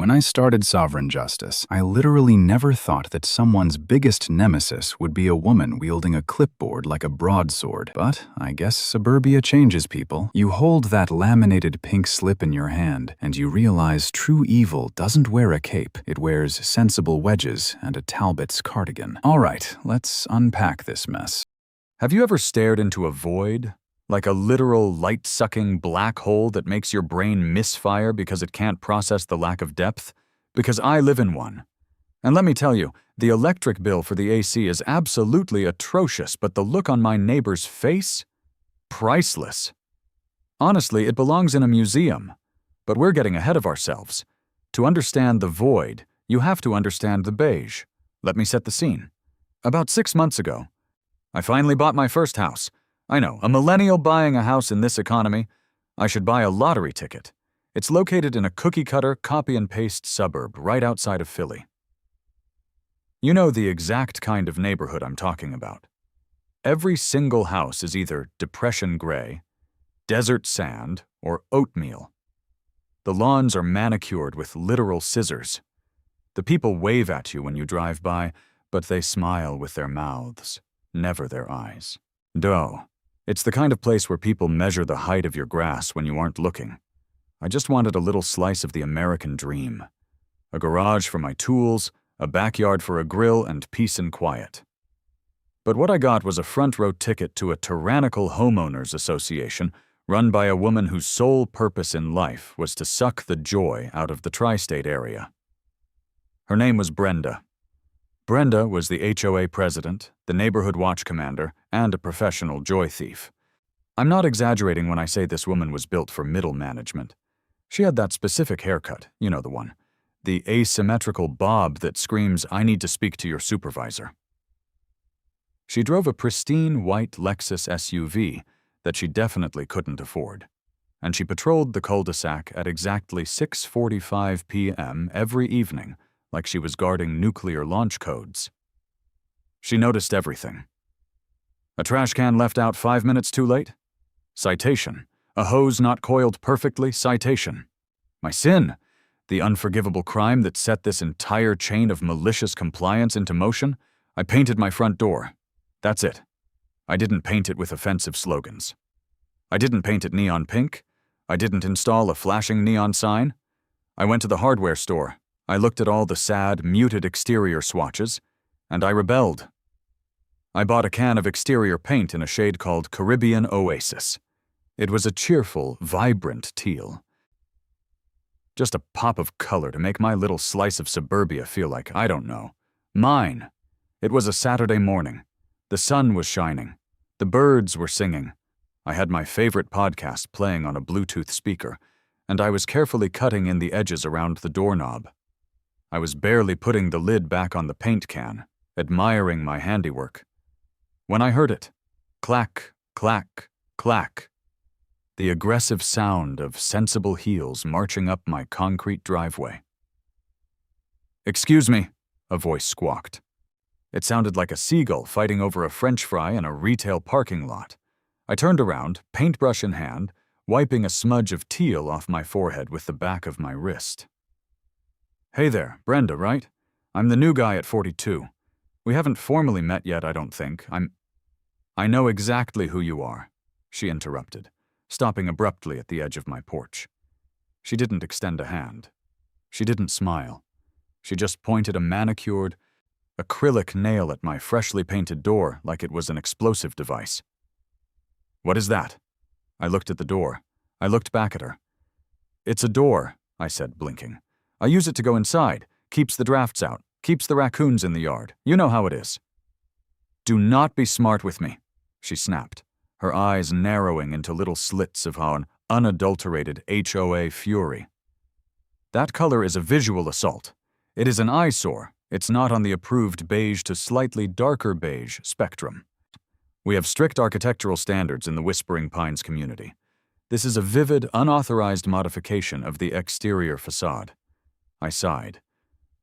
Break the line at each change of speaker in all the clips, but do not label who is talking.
When I started Sovereign Justice, I literally never thought that someone's biggest nemesis would be a woman wielding a clipboard like a broadsword. But I guess suburbia changes people. You hold that laminated pink slip in your hand, and you realize true evil doesn't wear a cape. It wears sensible wedges and a Talbot's cardigan. All right, let's unpack this mess.
Have you ever stared into a void? Like a literal light-sucking black hole that makes your brain misfire because it can't process the lack of depth? Because I live in one. And let me tell you, the electric bill for the AC is absolutely atrocious, but the look on my neighbor's face? Priceless. Honestly, it belongs in a museum. But we're getting ahead of ourselves. To understand the void, you have to understand the beige. Let me set the scene. About 6 months ago, I finally bought my first house. I know, a millennial buying a house in this economy. I should buy a lottery ticket. It's located in a cookie-cutter, copy-and-paste suburb right outside of Philly. You know the exact kind of neighborhood I'm talking about. Every single house is either depression gray, desert sand, or oatmeal. The lawns are manicured with literal scissors. The people wave at you when you drive by, but they smile with their mouths, never their eyes. Duh. It's the kind of place where people measure the height of your grass when you aren't looking. I just wanted a little slice of the American dream. A garage for my tools, a backyard for a grill, and peace and quiet. But what I got was a front-row ticket to a tyrannical homeowners association run by a woman whose sole purpose in life was to suck the joy out of the tri-state area. Her name was Brenda. Brenda was the HOA president, the neighborhood watch commander, and a professional joy thief. I'm not exaggerating when I say this woman was built for middle management. She had that specific haircut, you know the one. The asymmetrical bob that screams, "I need to speak to your supervisor." She drove a pristine white Lexus SUV that she definitely couldn't afford. And she patrolled the cul-de-sac at exactly 6:45 p.m. every evening, like she was guarding nuclear launch codes. She noticed everything. A trash can left out 5 minutes too late? Citation. A hose not coiled perfectly? Citation. My sin, the unforgivable crime that set this entire chain of malicious compliance into motion, I painted my front door. That's it. I didn't paint it with offensive slogans. I didn't paint it neon pink. I didn't install a flashing neon sign. I went to the hardware store. I looked at all the sad, muted exterior swatches, and I rebelled. I bought a can of exterior paint in a shade called Caribbean Oasis. It was a cheerful, vibrant teal. Just a pop of color to make my little slice of suburbia feel like, I don't know, mine. It was a Saturday morning. The sun was shining. The birds were singing. I had my favorite podcast playing on a Bluetooth speaker, and I was carefully cutting in the edges around the doorknob. I was barely putting the lid back on the paint can, admiring my handiwork, when I heard it. Clack, clack, clack. The aggressive sound of sensible heels marching up my concrete driveway. "Excuse me," a voice squawked. It sounded like a seagull fighting over a French fry in a retail parking lot. I turned around, paintbrush in hand, wiping a smudge of teal off my forehead with the back of my wrist. "Hey there, Brenda, right? I'm the new guy at 42. We haven't formally met yet, I don't think. I know exactly who you are," she interrupted, stopping abruptly at the edge of my porch. She didn't extend a hand. She didn't smile. She just pointed a manicured, acrylic nail at my freshly painted door like it was an explosive device. "What is that?" I looked at the door. I looked back at her. "It's a door," I said, blinking. "I use it to go inside, keeps the drafts out, keeps the raccoons in the yard. You know how it is." "Do not be smart with me," she snapped, her eyes narrowing into little slits of an unadulterated HOA fury. "That color is a visual assault. It is an eyesore. It's not on the approved beige to slightly darker beige spectrum. We have strict architectural standards in the Whispering Pines community. This is a vivid, unauthorized modification of the exterior facade." I sighed,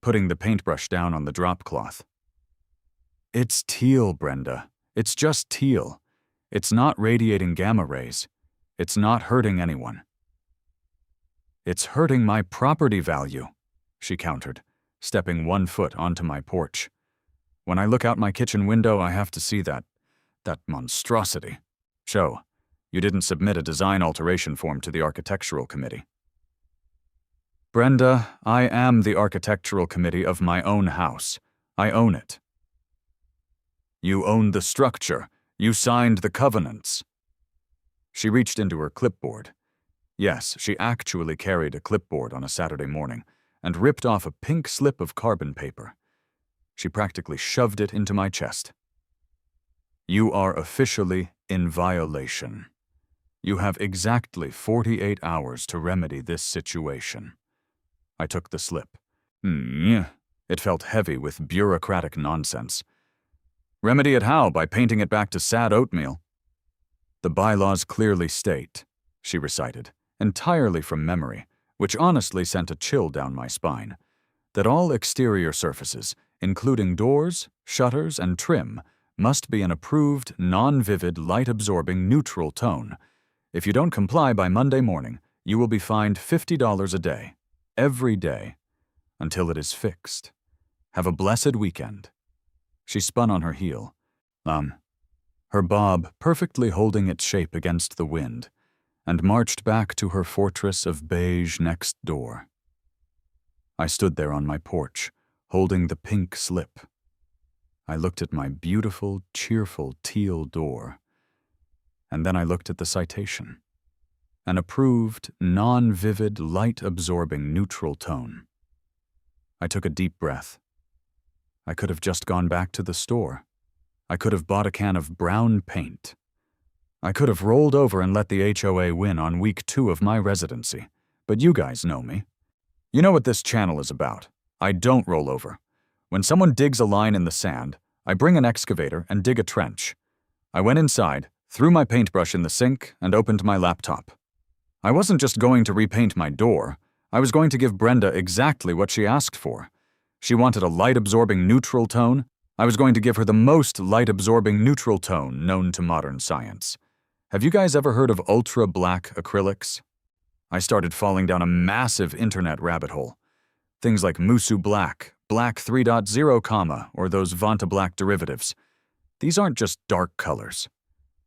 putting the paintbrush down on the drop cloth. "It's teal, Brenda. It's just teal. It's not radiating gamma rays. It's not hurting anyone. It's hurting my property value." she countered, stepping 1 foot onto my porch. When I look out my kitchen window, I have to see that monstrosity. So, you didn't submit a design alteration form to the architectural committee. Brenda, I am the architectural committee of my own house. I own it. You own the structure. You signed the covenants. She reached into her clipboard. Yes, she actually carried a clipboard on a Saturday morning and ripped off a pink slip of carbon paper. She practically shoved it into my chest. You are officially in violation. You have exactly 48 hours to remedy this situation. I took the slip. It felt heavy with bureaucratic nonsense. Remedy it how? By painting it back to sad oatmeal? The bylaws clearly state, she recited, entirely from memory, which honestly sent a chill down my spine, that all exterior surfaces, including doors, shutters, and trim, must be an approved, non-vivid, light-absorbing neutral tone. If you don't comply by Monday morning, you will be fined $50 a day, every day, until it is fixed. Have a blessed weekend. She spun on her heel. Her bob perfectly holding its shape against the wind, and marched back to her fortress of beige next door. I stood there on my porch, holding the pink slip. I looked at my beautiful, cheerful teal door, and then I looked at the citation. An approved, non-vivid, light-absorbing neutral tone. I took a deep breath. I could have just gone back to the store. I could have bought a can of brown paint. I could have rolled over and let the HOA win on week 2 of my residency. But you guys know me. You know what this channel is about. I don't roll over. When someone digs a line in the sand, I bring an excavator and dig a trench. I went inside, threw my paintbrush in the sink, and opened my laptop. I wasn't just going to repaint my door. I was going to give Brenda exactly what she asked for. She wanted a light-absorbing neutral tone. I was going to give her the most light-absorbing neutral tone known to modern science. Have you guys ever heard of ultra-black acrylics? I started falling down a massive internet rabbit hole. Things like Musu Black, Black 3.0, or those Vantablack derivatives. These aren't just dark colors.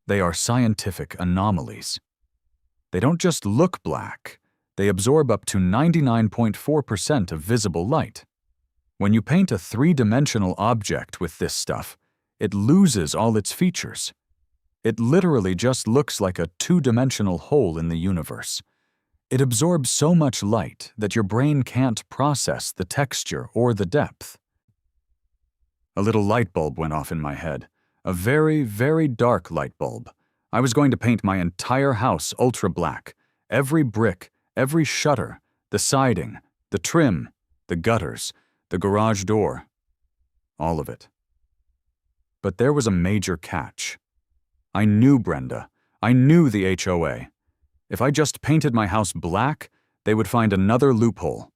They are scientific anomalies. They don't just look black. They absorb up to 99.4% of visible light. When you paint a 3-dimensional object with this stuff, it loses all its features. It literally just looks like a 2-dimensional hole in the universe. It absorbs so much light that your brain can't process the texture or the depth. A little light bulb went off in my head. A very, very dark light bulb. I was going to paint my entire house ultra black. Every brick, every shutter, the siding, the trim, the gutters, the garage door. All of it. But there was a major catch. I knew Brenda. I knew the HOA. If I just painted my house black, they would find another loophole.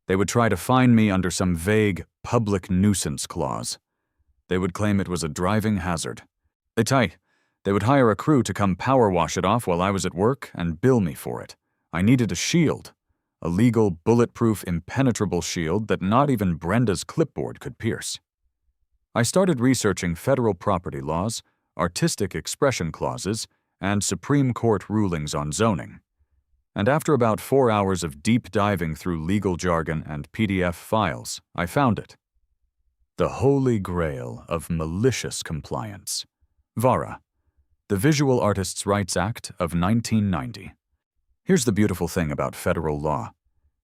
They would try to fine me under some vague public nuisance clause. They would claim it was a driving hazard. They would hire a crew to come power wash it off while I was at work and bill me for it. I needed a shield. A legal, bulletproof, impenetrable shield that not even Brenda's clipboard could pierce. I started researching federal property laws, artistic expression clauses, and Supreme Court rulings on zoning. And after about 4 hours of deep diving through legal jargon and PDF files, I found it. The holy grail of malicious compliance. VARA, the Visual Artists' Rights Act of 1990. Here's the beautiful thing about federal law.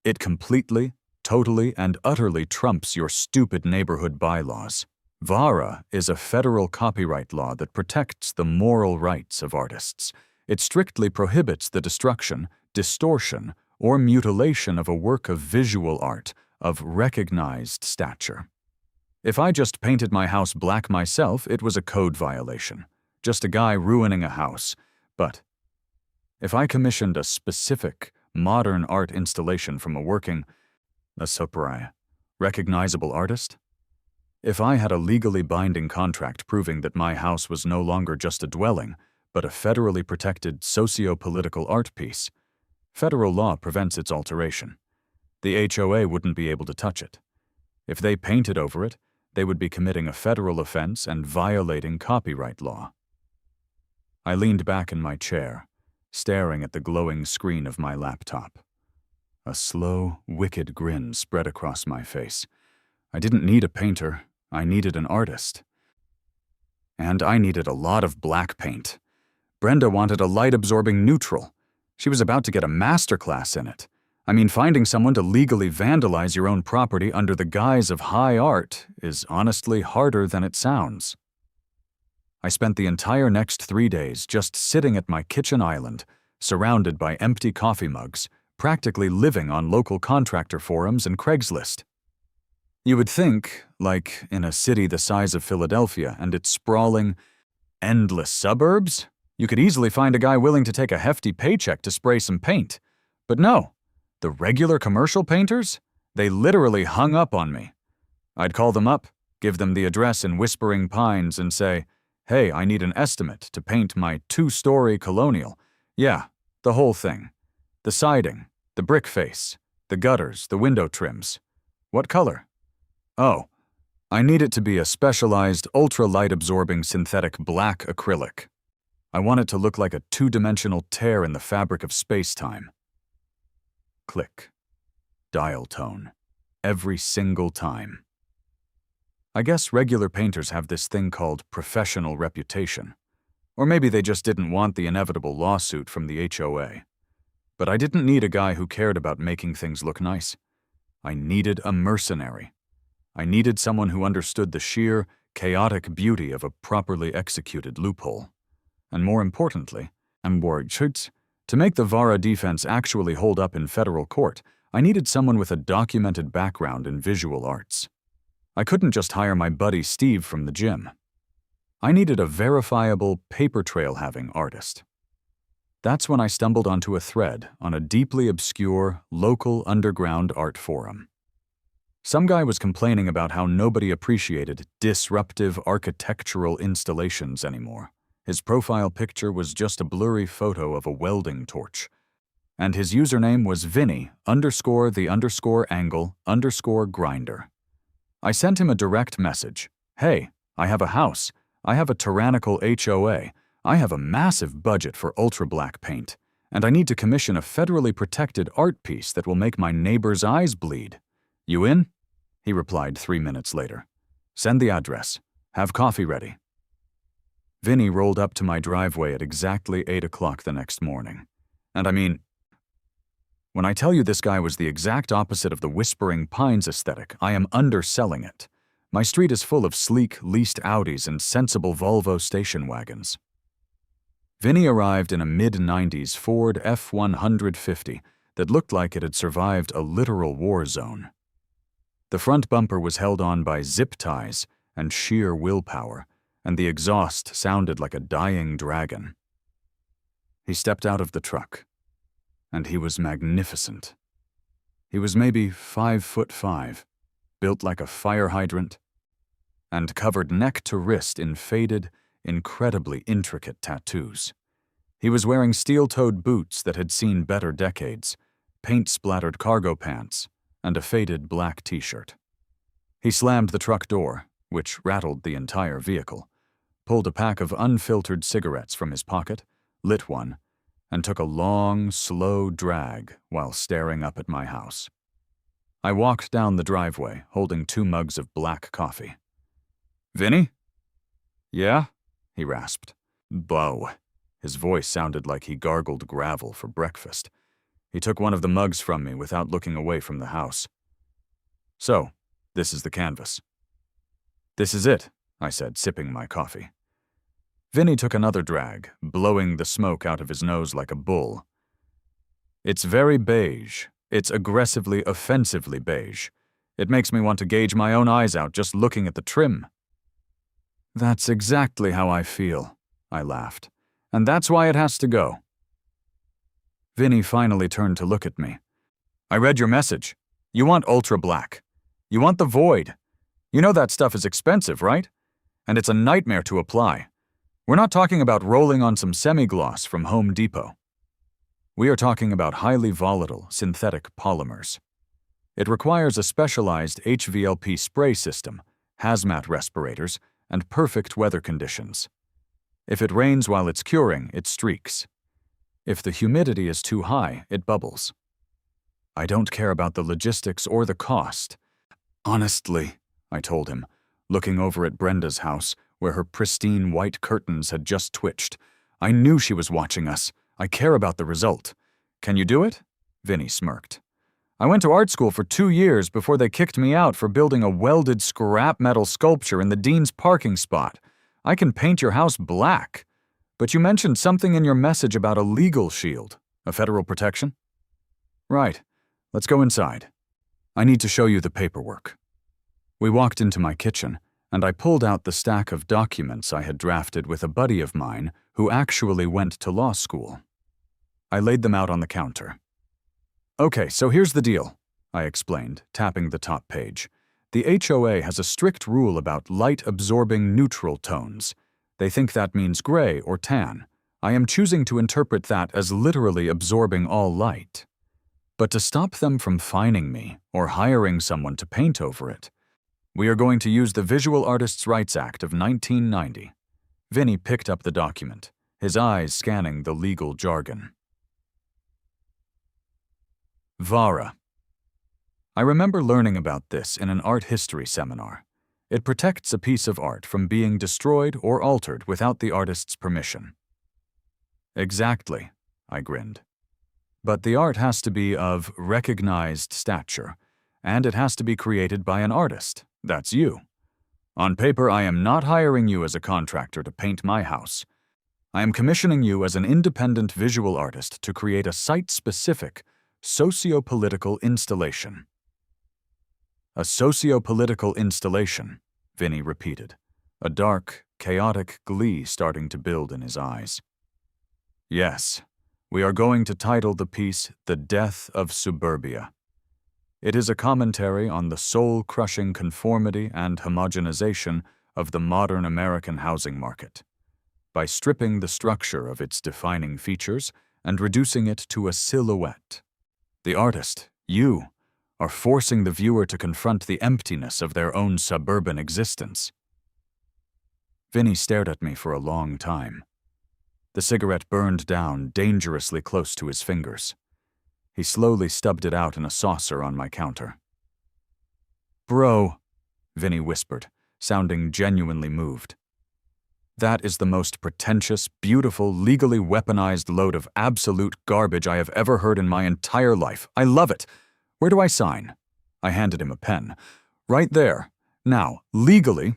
It completely, totally, and utterly trumps your stupid neighborhood bylaws. VARA is a federal copyright law that protects the moral rights of artists. It strictly prohibits the destruction, distortion, or mutilation of a work of visual art of recognized stature. If I just painted my house black myself, it was a code violation. Just a guy ruining a house. But if I commissioned a specific, modern art installation from a working, recognizable artist, if I had a legally binding contract proving that my house was no longer just a dwelling, but a federally protected socio-political art piece, federal law prevents its alteration. The HOA wouldn't be able to touch it. If they painted over it, they would be committing a federal offense and violating copyright law. I leaned back in my chair, staring at the glowing screen of my laptop. A slow, wicked grin spread across my face. I didn't need a painter, I needed an artist. And I needed a lot of black paint. Brenda wanted a light-absorbing neutral. She was about to get a masterclass in it. I mean, finding someone to legally vandalize your own property under the guise of high art is honestly harder than it sounds. I spent the entire next 3 days just sitting at my kitchen island, surrounded by empty coffee mugs, practically living on local contractor forums and Craigslist. You would think, like in a city the size of Philadelphia and its sprawling, endless suburbs, you could easily find a guy willing to take a hefty paycheck to spray some paint. But no, the regular commercial painters, they literally hung up on me. I'd call them up, give them the address in Whispering Pines and say, "Hey, I need an estimate to paint my 2-story colonial. Yeah, the whole thing. The siding, the brick face, the gutters, the window trims. What color? Oh, I need it to be a specialized, ultra-light-absorbing synthetic black acrylic. I want it to look like a 2-dimensional tear in the fabric of space-time." Click. Dial tone. Every single time. I guess regular painters have this thing called professional reputation. Or maybe they just didn't want the inevitable lawsuit from the HOA. But I didn't need a guy who cared about making things look nice. I needed a mercenary. I needed someone who understood the sheer, chaotic beauty of a properly executed loophole. And more importantly, to make the VARA defense actually hold up in federal court, I needed someone with a documented background in visual arts. I couldn't just hire my buddy Steve from the gym. I needed a verifiable, paper trail-having artist. That's when I stumbled onto a thread on a deeply obscure, local underground art forum. Some guy was complaining about how nobody appreciated disruptive architectural installations anymore. His profile picture was just a blurry photo of a welding torch. And his username was Vinny_the_angle_grinder. I sent him a direct message. "Hey, I have a house. I have a tyrannical HOA. I have a massive budget for ultra-black paint. And I need to commission a federally protected art piece that will make my neighbor's eyes bleed. You in?" He replied 3 minutes later. "Send the address. Have coffee ready." Vinny rolled up to my driveway at exactly 8 o'clock the next morning. And I mean, when I tell you this guy was the exact opposite of the Whispering Pines aesthetic, I am underselling it. My street is full of sleek, leased Audis and sensible Volvo station wagons. Vinny arrived in a mid-90s Ford F-150 that looked like it had survived a literal war zone. The front bumper was held on by zip ties and sheer willpower, and the exhaust sounded like a dying dragon. He stepped out of the truck, and he was magnificent. He was maybe 5'5", built like a fire hydrant, and covered neck to wrist in faded, incredibly intricate tattoos. He was wearing steel-toed boots that had seen better decades, paint-splattered cargo pants, and a faded black t-shirt. He slammed the truck door, which rattled the entire vehicle, pulled a pack of unfiltered cigarettes from his pocket, lit one, and took a long, slow drag while staring up at my house. I walked down the driveway, holding 2 mugs of black coffee. "Vinny?" "Yeah?" he rasped. "Bo." His voice sounded like he gargled gravel for breakfast. He took one of the mugs from me without looking away from the house. "So, this is the canvas." "This is it," I said, sipping my coffee. Vinny took another drag, blowing the smoke out of his nose like a bull. "It's very beige. It's aggressively, offensively beige. It makes me want to gauge my own eyes out just looking at the trim." "That's exactly how I feel," I laughed. "And that's why it has to go." Vinny finally turned to look at me. "I read your message. You want ultra black. You want the void. You know that stuff is expensive, right? And it's a nightmare to apply. We're not talking about rolling on some semi-gloss from Home Depot. We are talking about highly volatile synthetic polymers. It requires a specialized HVLP spray system, hazmat respirators, and perfect weather conditions. If it rains while it's curing, it streaks. If the humidity is too high, it bubbles. I don't care about the logistics or the cost. Honestly, I told him, looking over at Brenda's house, where her pristine white curtains had just twitched. I knew she was watching us. I care about the result. Can you do it? Vinny smirked. I went to art school for 2 years before they kicked me out for building a welded scrap metal sculpture in the dean's parking spot. I can paint your house black. But you mentioned something in your message about a legal shield, a federal protection? Right. Let's go inside. I need to show you the paperwork. We walked into my kitchen, and I pulled out the stack of documents I had drafted with a buddy of mine who actually went to law school. I laid them out on the counter. Okay, so here's the deal, I explained, tapping the top page. The HOA has a strict rule about light-absorbing neutral tones. They think that means gray or tan. I am choosing to interpret that as literally absorbing all light. But to stop them from fining me or hiring someone to paint over it, we are going to use the Visual Artists' Rights Act of 1990. Vinny picked up the document, his eyes scanning the legal jargon. VARA. I remember learning about this in an art history seminar. It protects a piece of art from being destroyed or altered without the artist's permission. Exactly, I grinned. But the art has to be of recognized stature, and it has to be created by an artist. That's you. On paper, I am not hiring you as a contractor to paint my house. I am commissioning you as an independent visual artist to create a site-specific, socio-political installation. A socio-political installation, Vinny repeated, a dark, chaotic glee starting to build in his eyes. Yes, we are going to title the piece The Death of Suburbia. It is a commentary on the soul-crushing conformity and homogenization of the modern American housing market, by stripping the structure of its defining features and reducing it to a silhouette. The artist, you, are forcing the viewer to confront the emptiness of their own suburban existence. Vinny stared at me for a long time. The cigarette burned down dangerously close to his fingers. He slowly stubbed it out in a saucer on my counter. Bro, Vinny whispered, sounding genuinely moved. That is the most pretentious, beautiful, legally weaponized load of absolute garbage I have ever heard in my entire life. I love it. Where do I sign? I handed him a pen. Right there. Now, legally,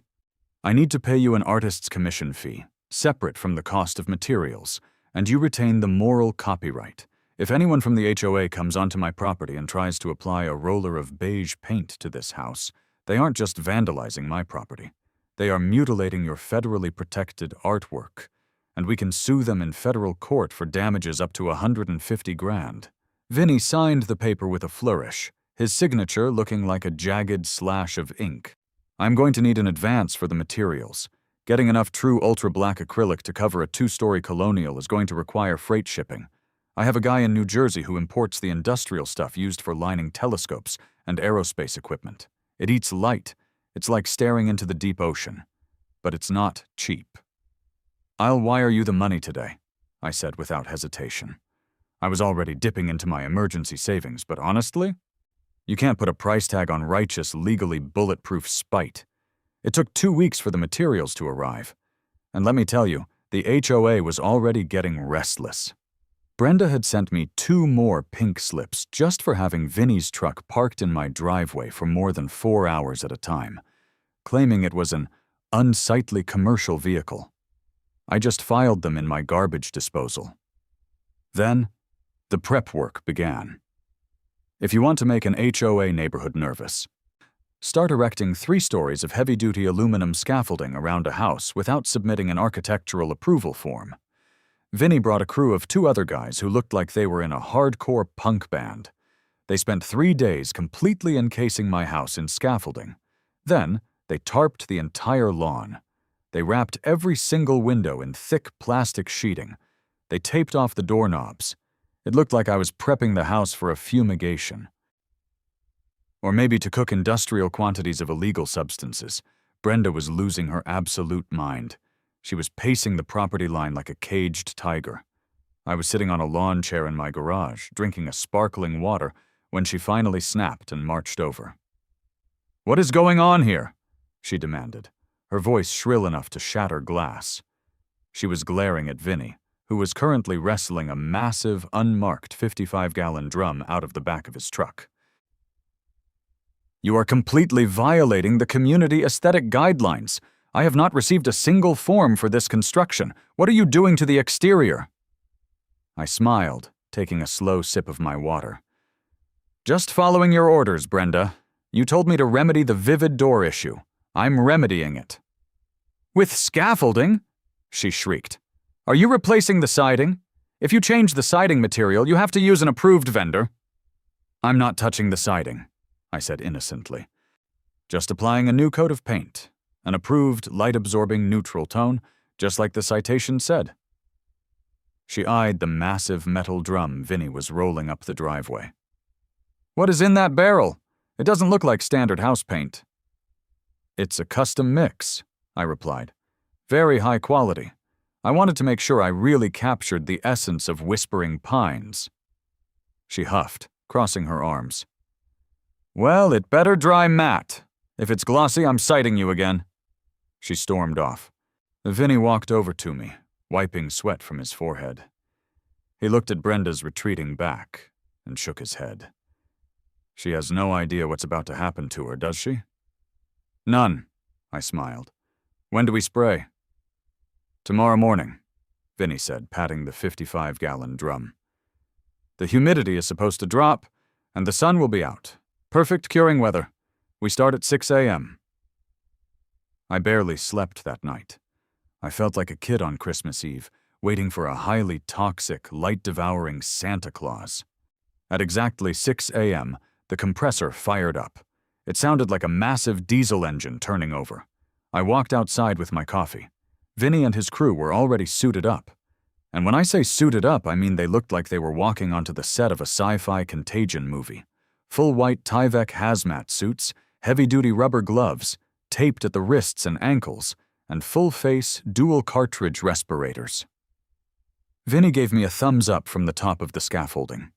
I need to pay you an artist's commission fee, separate from the cost of materials, and you retain the moral copyright. If anyone from the HOA comes onto my property and tries to apply a roller of beige paint to this house, they aren't just vandalizing my property. They are mutilating your federally protected artwork, and we can sue them in federal court for damages up to $150,000. Vinny signed the paper with a flourish, his signature looking like a jagged slash of ink. I'm going to need an advance for the materials. Getting enough true ultra-black acrylic to cover a 2-story colonial is going to require freight shipping. I have a guy in New Jersey who imports the industrial stuff used for lining telescopes and aerospace equipment. It eats light. It's like staring into the deep ocean. But it's not cheap. I'll wire you the money today, I said without hesitation. I was already dipping into my emergency savings, but honestly, you can't put a price tag on righteous, legally bulletproof spite. It took 2 weeks for the materials to arrive. And let me tell you, the HOA was already getting restless. Brenda had sent me 2 more pink slips just for having Vinny's truck parked in my driveway for more than 4 hours at a time, claiming it was an unsightly commercial vehicle. I just filed them in my garbage disposal. Then, the prep work began. If you want to make an HOA neighborhood nervous, start erecting 3 stories of heavy-duty aluminum scaffolding around a house without submitting an architectural approval form. Vinny brought a crew of 2 other guys who looked like they were in a hardcore punk band. They spent 3 days completely encasing my house in scaffolding. Then, they tarped the entire lawn. They wrapped every single window in thick plastic sheeting. They taped off the doorknobs. It looked like I was prepping the house for a fumigation. Or maybe to cook industrial quantities of illegal substances. Brenda was losing her absolute mind. She was pacing the property line like a caged tiger. I was sitting on a lawn chair in my garage, drinking a sparkling water, when she finally snapped and marched over. "What is going on here?" she demanded, her voice shrill enough to shatter glass. She was glaring at Vinny, who was currently wrestling a massive, unmarked 55-gallon drum out of the back of his truck. "You are completely violating the community aesthetic guidelines. I have not received a single form for this construction. What are you doing to the exterior?" I smiled, taking a slow sip of my water. "Just following your orders, Brenda. You told me to remedy the vivid door issue. I'm remedying it." "With scaffolding?" she shrieked. "Are you replacing the siding? If you change the siding material, you have to use an approved vendor." "I'm not touching the siding," I said innocently. "Just applying a new coat of paint, an approved light-absorbing neutral tone, just like the citation said." She eyed the massive metal drum Vinny was rolling up the driveway. "What is in that barrel? It doesn't look like standard house paint." "It's a custom mix," I replied. "Very high quality. I wanted to make sure I really captured the essence of Whispering Pines." She huffed, crossing her arms. "Well, it better dry matte. If it's glossy, I'm citing you again." She stormed off. Vinny walked over to me, wiping sweat from his forehead. He looked at Brenda's retreating back and shook his head. "She has no idea what's about to happen to her, does she?" "None," I smiled. "When do we spray?" "Tomorrow morning," Vinny said, patting the 55-gallon drum. "The humidity is supposed to drop, and the sun will be out. Perfect curing weather. We start at 6 a.m. I barely slept that night. I felt like a kid on Christmas Eve, waiting for a highly toxic, light-devouring Santa Claus. At exactly 6 a.m., the compressor fired up. It sounded like a massive diesel engine turning over. I walked outside with my coffee. Vinny and his crew were already suited up. And when I say suited up, I mean they looked like they were walking onto the set of a sci-fi Contagion movie. Full white Tyvek hazmat suits, heavy-duty rubber gloves, taped at the wrists and ankles, and full-face, dual-cartridge respirators. Vinny gave me a thumbs up from the top of the scaffolding.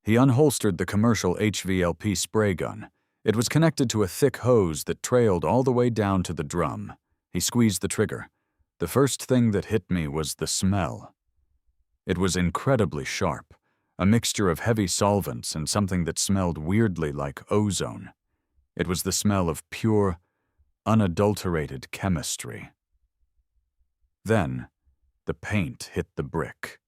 He unholstered the commercial HVLP spray gun. It was connected to a thick hose that trailed all the way down to the drum. He squeezed the trigger. The first thing that hit me was the smell. It was incredibly sharp, a mixture of heavy solvents and something that smelled weirdly like ozone. It was the smell of pure, unadulterated chemistry. Then, the paint hit the brick.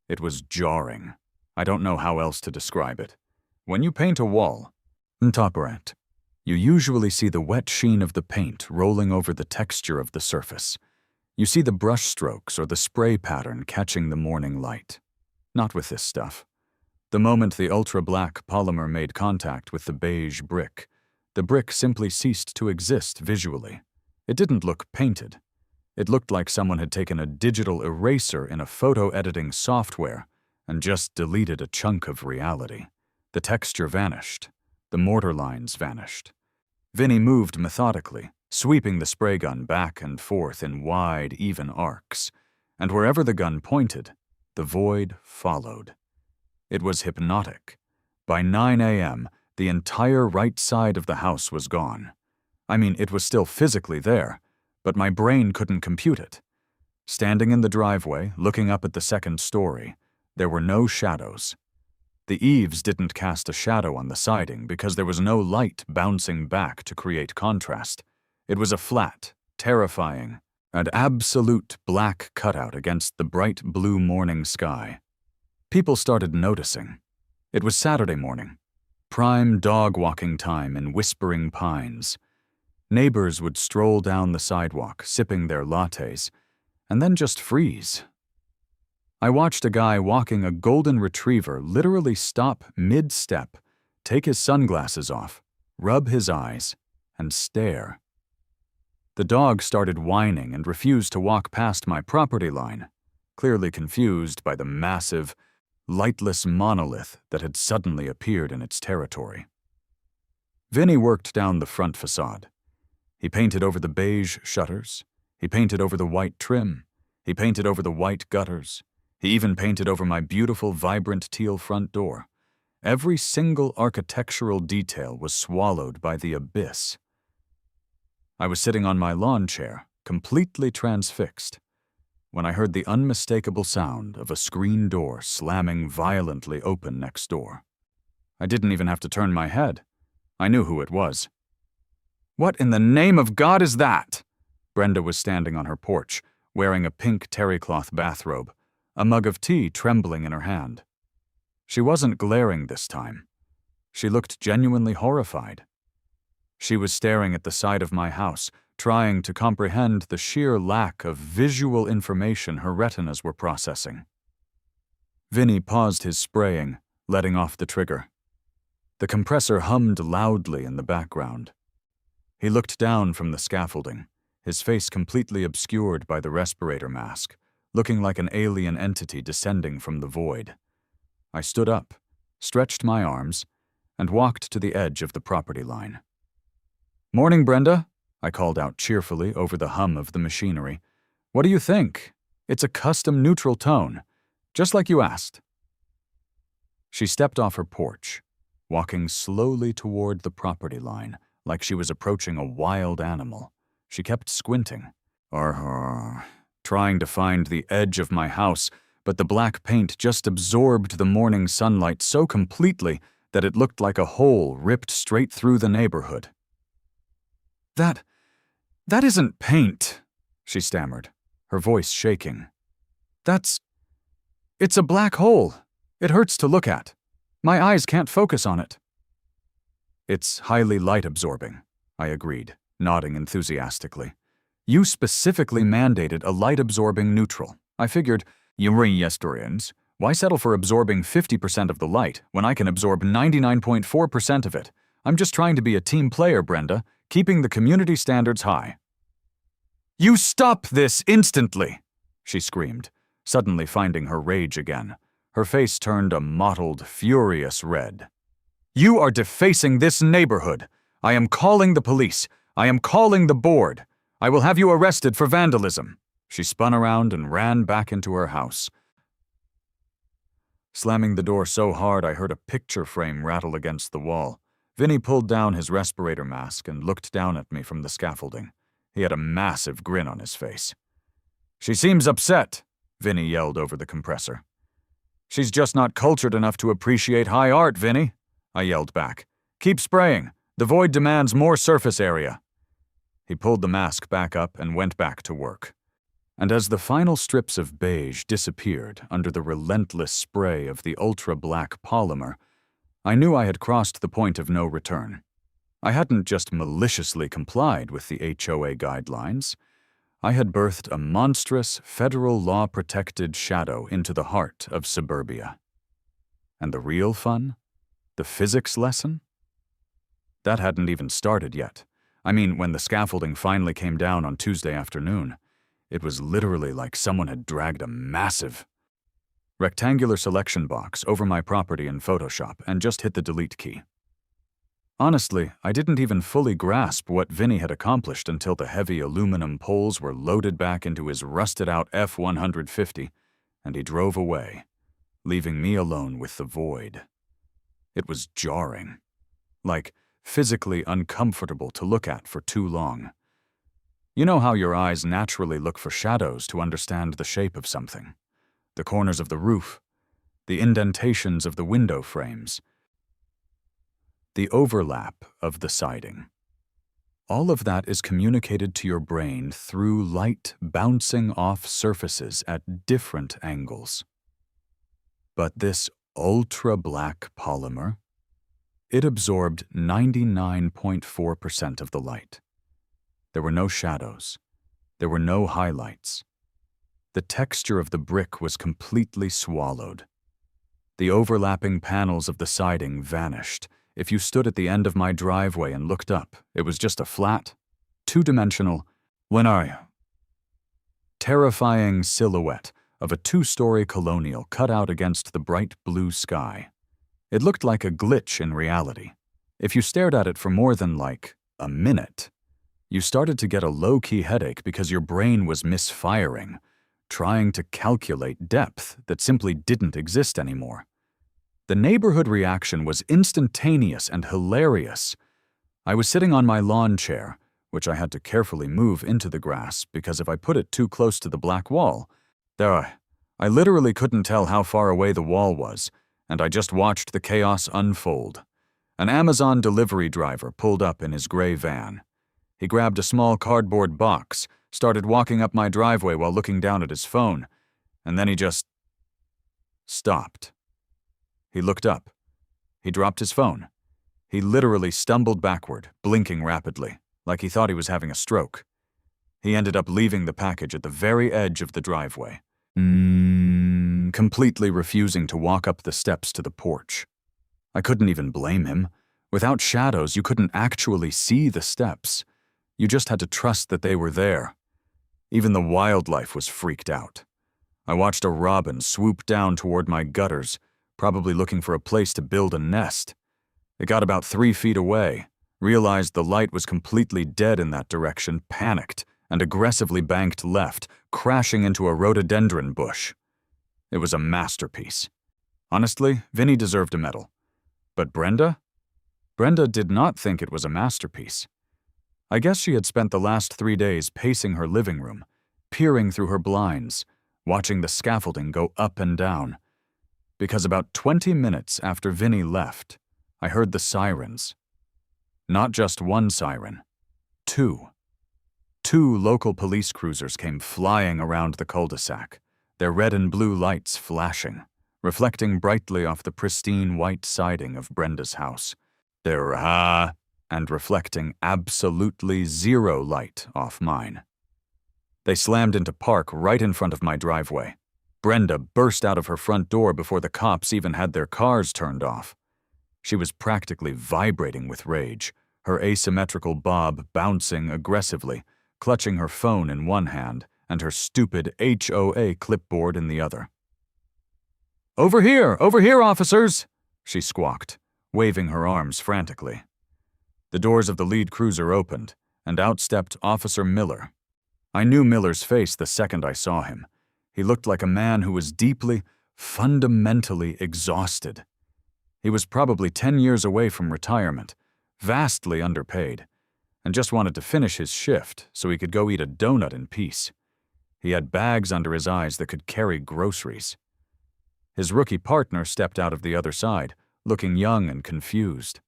It was jarring. I don't know how else to describe it. When you paint a wall, Vantablack, you usually see the wet sheen of the paint rolling over the texture of the surface. You see the brush strokes or the spray pattern catching the morning light. Not with this stuff. The moment the ultra-black polymer made contact with the beige brick, the brick simply ceased to exist visually. It didn't look painted. It looked like someone had taken a digital eraser in a photo editing software and just deleted a chunk of reality. The texture vanished. The mortar lines vanished. Vinny moved methodically, sweeping the spray gun back and forth in wide, even arcs, and wherever the gun pointed, the void followed. It was hypnotic. By 9 a.m., the entire right side of the house was gone. I mean, it was still physically there, but my brain couldn't compute it. Standing in the driveway, looking up at the second story, there were no shadows. The eaves didn't cast a shadow on the siding because there was no light bouncing back to create contrast. It was a flat, terrifying, and absolute black cutout against the bright blue morning sky. People started noticing. It was Saturday morning, prime dog-walking time in Whispering Pines. Neighbors would stroll down the sidewalk, sipping their lattes, and then just freeze. I watched a guy walking a golden retriever literally stop mid-step, take his sunglasses off, rub his eyes, and stare. The dog started whining and refused to walk past my property line, clearly confused by the massive, lightless monolith that had suddenly appeared in its territory. Vinny worked down the front facade. He painted over the beige shutters. He painted over the white trim. He painted over the white gutters. He even painted over my beautiful, vibrant teal front door. Every single architectural detail was swallowed by the abyss. I was sitting on my lawn chair, completely transfixed, when I heard the unmistakable sound of a screen door slamming violently open next door. I didn't even have to turn my head. I knew who it was. "What in the name of God is that?" Brenda was standing on her porch, wearing a pink terrycloth bathrobe, a mug of tea trembling in her hand. She wasn't glaring this time. She looked genuinely horrified. She was staring at the side of my house, trying to comprehend the sheer lack of visual information her retinas were processing. Vinny paused his spraying, letting off the trigger. The compressor hummed loudly in the background. He looked down from the scaffolding, his face completely obscured by the respirator mask, looking like an alien entity descending from the void. I stood up, stretched my arms, and walked to the edge of the property line. "Morning, Brenda," I called out cheerfully over the hum of the machinery. "What do you think? It's a custom neutral tone, just like you asked." She stepped off her porch, walking slowly toward the property line, like she was approaching a wild animal. She kept squinting, trying to find the edge of my house, but the black paint just absorbed the morning sunlight so completely that it looked like a hole ripped straight through the neighborhood. That isn't paint," she stammered, her voice shaking. It's a black hole. It hurts to look at. My eyes can't focus on it." "It's highly light-absorbing," I agreed, nodding enthusiastically. "You specifically mandated a light-absorbing neutral. I figured, Uriesturians, why settle for absorbing 50% of the light when I can absorb 99.4% of it? I'm just trying to be a team player, Brenda, keeping the community standards high." "You stop this instantly!" she screamed, suddenly finding her rage again. Her face turned a mottled, furious red. "You are defacing this neighborhood. I am calling the police. I am calling the board. I will have you arrested for vandalism." She spun around and ran back into her house. Slamming the door so hard I heard a picture frame rattle against the wall. Vinny pulled down his respirator mask and looked down at me from the scaffolding. He had a massive grin on his face. "She seems upset," Vinny yelled over the compressor. "She's just not cultured enough to appreciate high art, Vinny," I yelled back. "Keep spraying. The void demands more surface area." He pulled the mask back up and went back to work. And as the final strips of beige disappeared under the relentless spray of the ultra-black polymer, I knew I had crossed the point of no return. I hadn't just maliciously complied with the HOA guidelines. I had birthed a monstrous, federal law-protected shadow into the heart of suburbia. And the real fun? The physics lesson? That hadn't even started yet. I mean, when the scaffolding finally came down on Tuesday afternoon, it was literally like someone had dragged a massive rectangular selection box over my property in Photoshop and just hit the delete key. Honestly, I didn't even fully grasp what Vinny had accomplished until the heavy aluminum poles were loaded back into his rusted-out F-150, and he drove away, leaving me alone with the void. It was jarring, like physically uncomfortable to look at for too long. You know how your eyes naturally look for shadows to understand the shape of something? The corners of the roof, the indentations of the window frames, the overlap of the siding. All of that is communicated to your brain through light bouncing off surfaces at different angles. But this ultra-black polymer, it absorbed 99.4% of the light. There were no shadows. There were no highlights. The texture of the brick was completely swallowed. The overlapping panels of the siding vanished. If you stood at the end of my driveway and looked up, it was just a flat, two-dimensional, terrifying silhouette of a two-story colonial cut out against the bright blue sky. It looked like a glitch in reality. If you stared at it for more than, a minute, you started to get a low-key headache because your brain was misfiring, trying to calculate depth that simply didn't exist anymore. The neighborhood reaction was instantaneous and hilarious. I was sitting on my lawn chair, which I had to carefully move into the grass because if I put it too close to the black wall, I literally couldn't tell how far away the wall was, and I just watched the chaos unfold. An Amazon delivery driver pulled up in his gray van. He grabbed a small cardboard box, started walking up my driveway while looking down at his phone, and then he just stopped. He looked up. He dropped his phone. He literally stumbled backward, blinking rapidly, like he thought he was having a stroke. He ended up leaving the package at the very edge of the driveway, completely refusing to walk up the steps to the porch. I couldn't even blame him. Without shadows, you couldn't actually see the steps. You just had to trust that they were there. Even the wildlife was freaked out. I watched a robin swoop down toward my gutters, probably looking for a place to build a nest. It got about 3 feet away, realized the light was completely dead in that direction, panicked, and aggressively banked left, crashing into a rhododendron bush. It was a masterpiece. Honestly, Vinny deserved a medal. But Brenda? Brenda did not think it was a masterpiece. I guess she had spent the last 3 days pacing her living room, peering through her blinds, watching the scaffolding go up and down. Because about 20 minutes after Vinny left, I heard the sirens. Not just one siren, two. 2 local police cruisers came flying around the cul-de-sac, their red and blue lights flashing, reflecting brightly off the pristine white siding of Brenda's house. And reflecting absolutely 0 light off mine. They slammed into park right in front of my driveway. Brenda burst out of her front door before the cops even had their cars turned off. She was practically vibrating with rage, her asymmetrical bob bouncing aggressively, clutching her phone in one hand and her stupid HOA clipboard in the other. Over here, officers!" she squawked, waving her arms frantically. The doors of the lead cruiser opened, and out stepped Officer Miller. I knew Miller's face the second I saw him. He looked like a man who was deeply, fundamentally exhausted. He was probably 10 years away from retirement, vastly underpaid, and just wanted to finish his shift so he could go eat a donut in peace. He had bags under his eyes that could carry groceries. His rookie partner stepped out of the other side, looking young and confused.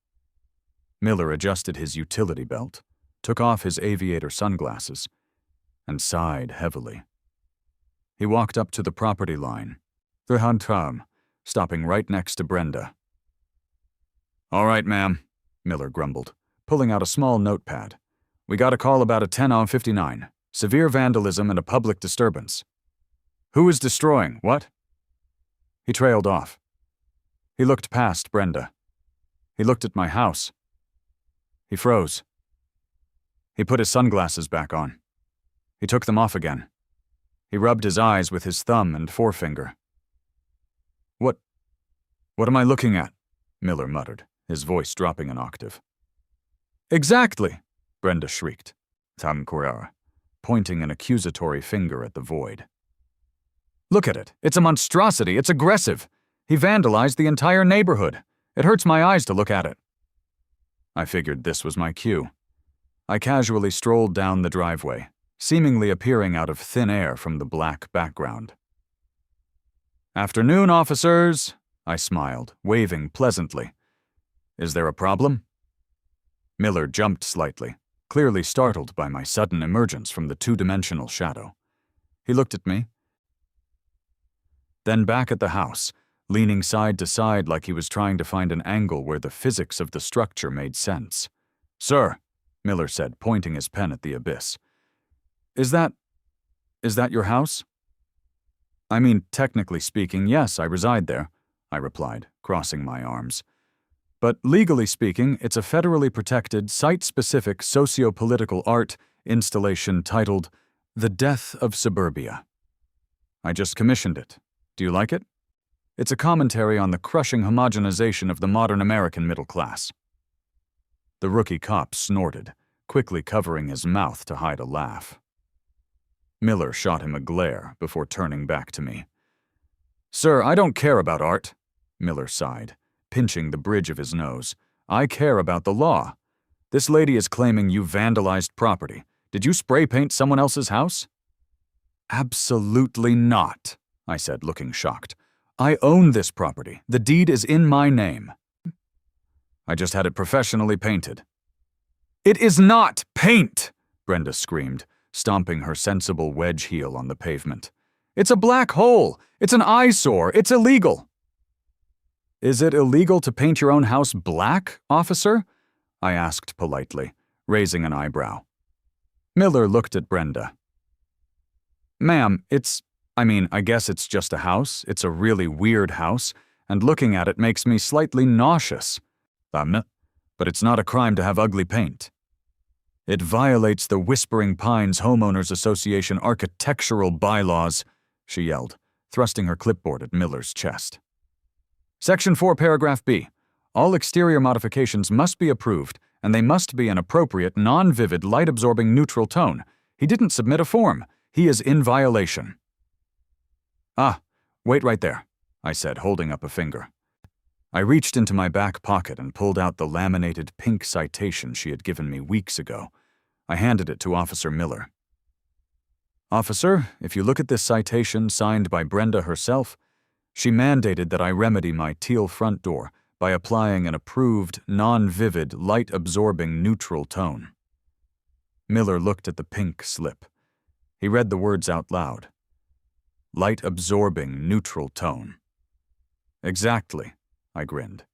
Miller adjusted his utility belt, took off his aviator sunglasses, and sighed heavily. He walked up to the property line, stopping right next to Brenda. "All right, ma'am," Miller grumbled, pulling out a small notepad. "We got a call about a 10 on 59, severe vandalism and a public disturbance." "Who is destroying, what?" He trailed off. He looked past Brenda. He looked at my house. He froze. He put his sunglasses back on. He took them off again. He rubbed his eyes with his thumb and forefinger. What am I looking at?" Miller muttered, his voice dropping an octave. "Exactly!" Brenda shrieked, pointing an accusatory finger at the void. "Look at it. It's a monstrosity. It's aggressive. He vandalized the entire neighborhood. It hurts my eyes to look at it." I figured this was my cue. I casually strolled down the driveway, seemingly appearing out of thin air from the black background. "Afternoon, officers," I smiled, waving pleasantly. "Is there a problem?" Miller jumped slightly, clearly startled by my sudden emergence from the 2-dimensional shadow. He looked at me, then back at the house, leaning side to side like he was trying to find an angle where the physics of the structure made sense. "Sir," Miller said, pointing his pen at the abyss. Is that your house?" "I mean, technically speaking, yes, I reside there," I replied, crossing my arms. "But legally speaking, it's a federally protected, site-specific socio-political art installation titled The Death of Suburbia. I just commissioned it. Do you like it? It's a commentary on the crushing homogenization of the modern American middle class." The rookie cop snorted, quickly covering his mouth to hide a laugh. Miller shot him a glare before turning back to me. "Sir, I don't care about art," Miller sighed, pinching the bridge of his nose. "I care about the law. This lady is claiming you vandalized property. Did you spray paint someone else's house?" "Absolutely not," I said, looking shocked. "I own this property. The deed is in my name. I just had it professionally painted." "It is not paint!" Brenda screamed, stomping her sensible wedge heel on the pavement. "It's a black hole! It's an eyesore! It's illegal!" "Is it illegal to paint your own house black, officer?" I asked politely, raising an eyebrow. Miller looked at Brenda. "Ma'am, I guess it's just a house. It's a really weird house, and looking at it makes me slightly nauseous. But it's not a crime to have ugly paint. It violates the Whispering Pines Homeowners Association architectural bylaws," she yelled, thrusting her clipboard at Miller's chest. "Section 4, paragraph B. All exterior modifications must be approved, and they must be an appropriate, non-vivid, light-absorbing neutral tone. He didn't submit a form. He is in violation." "Ah, wait right there," I said, holding up a finger. I reached into my back pocket and pulled out the laminated pink citation she had given me weeks ago. I handed it to Officer Miller. "Officer, if you look at this citation signed by Brenda herself, she mandated that I remedy my teal front door by applying an approved, non-vivid, light-absorbing neutral tone." Miller looked at the pink slip. He read the words out loud. "Light-absorbing neutral tone." "Exactly," I grinned.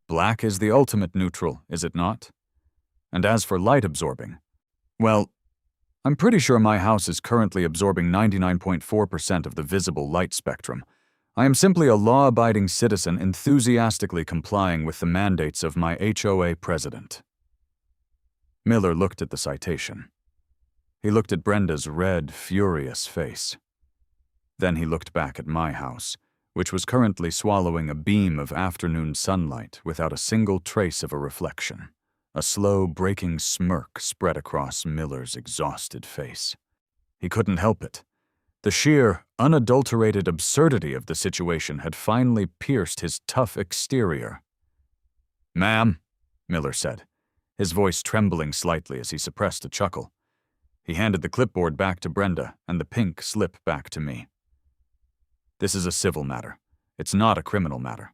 "Black is the ultimate neutral, is it not? And as for light-absorbing, well, I'm pretty sure my house is currently absorbing 99.4% of the visible light spectrum. I am simply a law-abiding citizen enthusiastically complying with the mandates of my HOA president." Miller looked at the citation. He looked at Brenda's red, furious face. Then he looked back at my house, which was currently swallowing a beam of afternoon sunlight without a single trace of a reflection. A slow, breaking smirk spread across Miller's exhausted face. He couldn't help it. The sheer, unadulterated absurdity of the situation had finally pierced his tough exterior. "Ma'am," Miller said, his voice trembling slightly as he suppressed a chuckle. He handed the clipboard back to Brenda and the pink slip back to me. "This is a civil matter. It's not a criminal matter."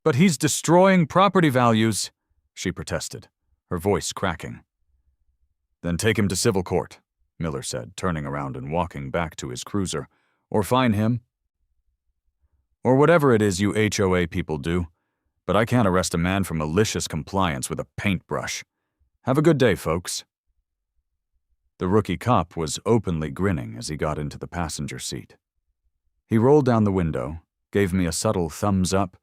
"But he's destroying property values," she protested, her voice cracking. "Then take him to civil court," Miller said, turning around and walking back to his cruiser. "Or fine him. Or whatever it is you HOA people do. But I can't arrest a man for malicious compliance with a paintbrush. Have a good day, folks." The rookie cop was openly grinning as he got into the passenger seat. He rolled down the window, gave me a subtle thumbs up,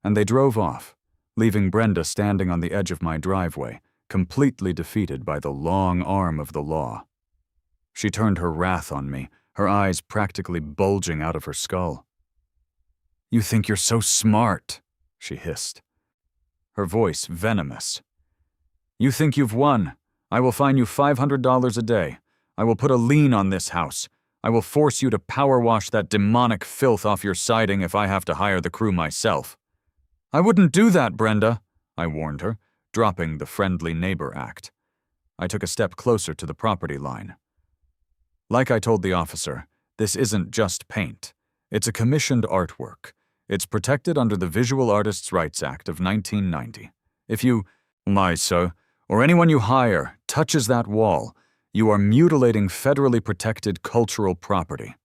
and they drove off, leaving Brenda standing on the edge of my driveway, completely defeated by the long arm of the law. She turned her wrath on me, her eyes practically bulging out of her skull. "You think you're so smart," she hissed, her voice venomous. "You think you've won. I will fine you $500 a day. I will put a lien on this house. I will force you to power wash that demonic filth off your siding if I have to hire the crew myself." "I wouldn't do that, Brenda," I warned her, dropping the friendly neighbor act. I took a step closer to the property line. "Like I told the officer, this isn't just paint. It's a commissioned artwork. It's protected under the Visual Artists' Rights Act of 1990. If you, or anyone you hire, touches that wall, you are mutilating federally protected cultural property.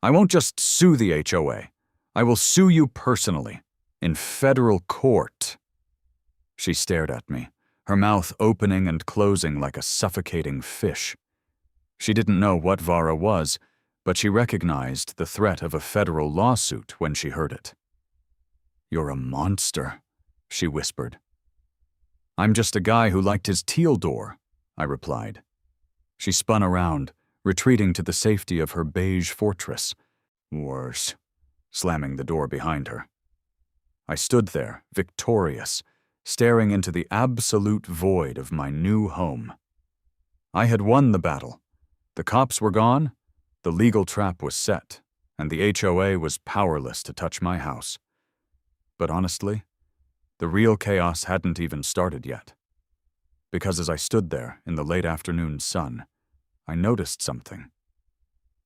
I won't just sue the HOA. I will sue you personally, in federal court." She stared at me, her mouth opening and closing like a suffocating fish. She didn't know what VARA was, but she recognized the threat of a federal lawsuit when she heard it. "You're a monster," she whispered. "I'm just a guy who liked his teal door," I replied. She spun around, retreating to the safety of her beige fortress. Worse, slamming the door behind her. I stood there, victorious, staring into the absolute void of my new home. I had won the battle. The cops were gone, the legal trap was set, and the HOA was powerless to touch my house. But honestly, the real chaos hadn't even started yet. Because as I stood there in the late afternoon sun, I noticed something.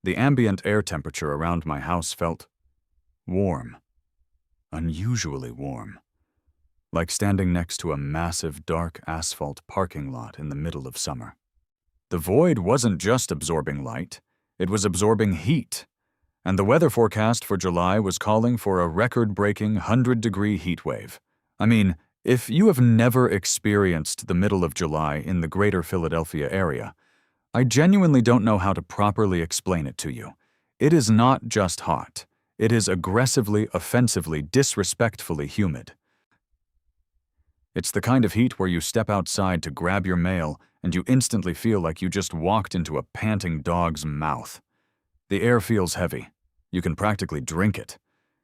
The ambient air temperature around my house felt warm, unusually warm, like standing next to a massive dark asphalt parking lot in the middle of summer. The void wasn't just absorbing light, it was absorbing heat, and the weather forecast for July was calling for a record-breaking 100-degree heat wave. I mean, if you have never experienced the middle of July in the greater Philadelphia area, I genuinely don't know how to properly explain it to you. It is not just hot. It is aggressively, offensively, disrespectfully humid. It's the kind of heat where you step outside to grab your mail and you instantly feel like you just walked into a panting dog's mouth. The air feels heavy. You can practically drink it.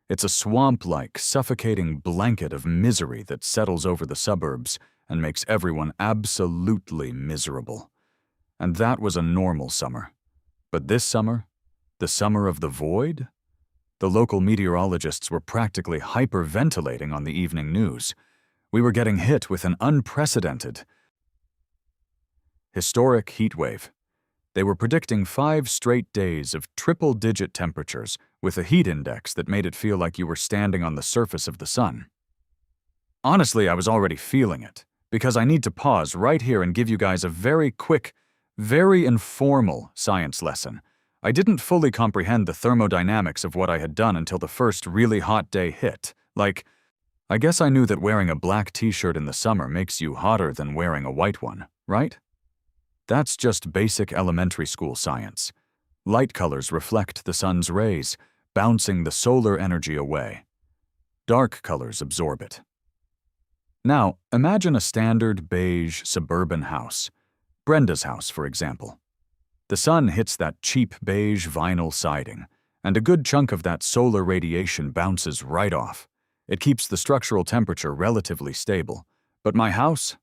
It's a swamp-like, suffocating blanket of misery that settles over the suburbs and makes everyone absolutely miserable. And that was a normal summer. But this summer, the summer of the void? The local meteorologists were practically hyperventilating on the evening news. We were getting hit with an unprecedented, historic heat wave. They were predicting 5 straight days of triple-digit temperatures with a heat index that made it feel like you were standing on the surface of the sun. Honestly, I was already feeling it, because I need to pause right here and give you guys a very quick, very informal science lesson. I didn't fully comprehend the thermodynamics of what I had done until the first really hot day hit. Like, I guess I knew that wearing a black t-shirt in the summer makes you hotter than wearing a white one, right? That's just basic elementary school science. Light colors reflect the sun's rays, bouncing the solar energy away. Dark colors absorb it. Now, imagine a standard beige suburban house. Brenda's house, for example. The sun hits that cheap beige vinyl siding, and a good chunk of that solar radiation bounces right off. It keeps the structural temperature relatively stable. But my house?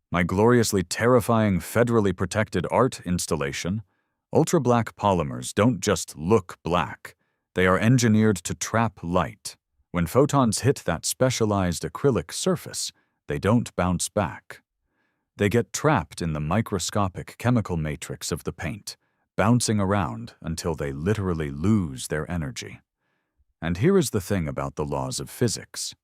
My gloriously terrifying federally protected art installation? Ultra-black polymers don't just look black. They are engineered to trap light. When photons hit that specialized acrylic surface, they don't bounce back. They get trapped in the microscopic chemical matrix of the paint, bouncing around until they literally lose their energy. And here is the thing about the laws of physics.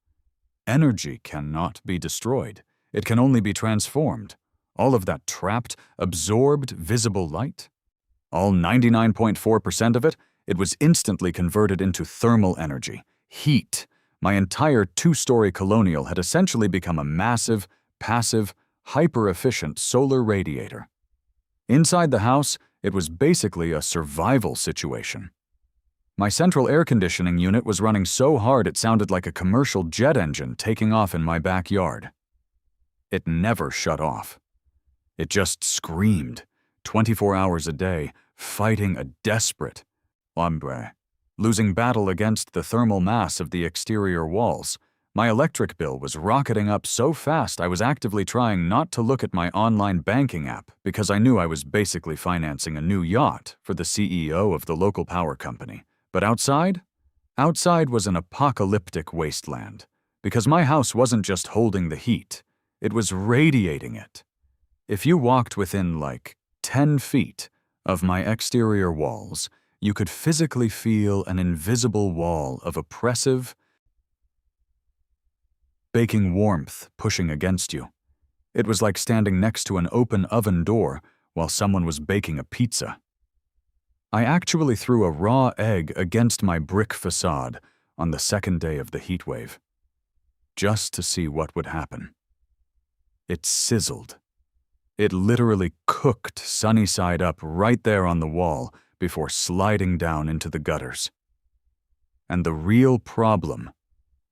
Energy cannot be destroyed. It can only be transformed. All of that trapped, absorbed, visible light, all 99.4% of it, it was instantly converted into thermal energy, heat. My entire 2-story colonial had essentially become a massive, passive, hyper-efficient solar radiator. Inside the house, it was basically a survival situation. My central air conditioning unit was running so hard it sounded like a commercial jet engine taking off in my backyard. It never shut off. It just screamed, 24 hours a day, fighting a desperate hombre, losing battle against the thermal mass of the exterior walls. My electric bill was rocketing up so fast I was actively trying not to look at my online banking app because I knew I was basically financing a new yacht for the CEO of the local power company. But outside? Outside was an apocalyptic wasteland, because my house wasn't just holding the heat, it was radiating it. If you walked within like 10 feet of my exterior walls, you could physically feel an invisible wall of oppressive, baking warmth pushing against you. It was like standing next to an open oven door while someone was baking a pizza. I actually threw a raw egg against my brick facade on the second day of the heat wave, just to see what would happen. It sizzled. It literally cooked sunny side up right there on the wall before sliding down into the gutters. And the real problem,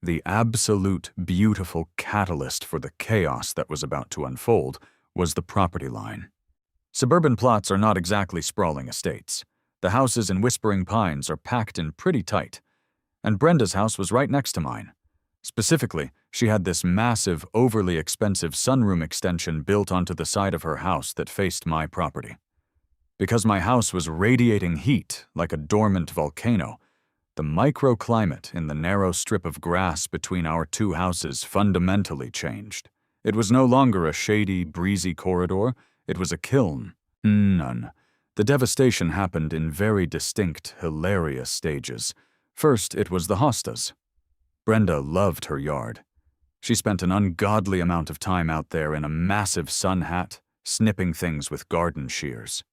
the absolute beautiful catalyst for the chaos that was about to unfold, was the property line. Suburban plots are not exactly sprawling estates. The houses in Whispering Pines are packed in pretty tight, and Brenda's house was right next to mine. Specifically, She had this massive, overly expensive sunroom extension built onto the side of her house that faced my property. Because my house was radiating heat like a dormant volcano, the microclimate in the narrow strip of grass between our two houses fundamentally changed. It was no longer a shady, breezy corridor, it was a kiln. None. The devastation happened in very distinct, hilarious stages. First, it was the hostas. Brenda loved her yard. She spent an ungodly amount of time out there in a massive sun hat, snipping things with garden shears.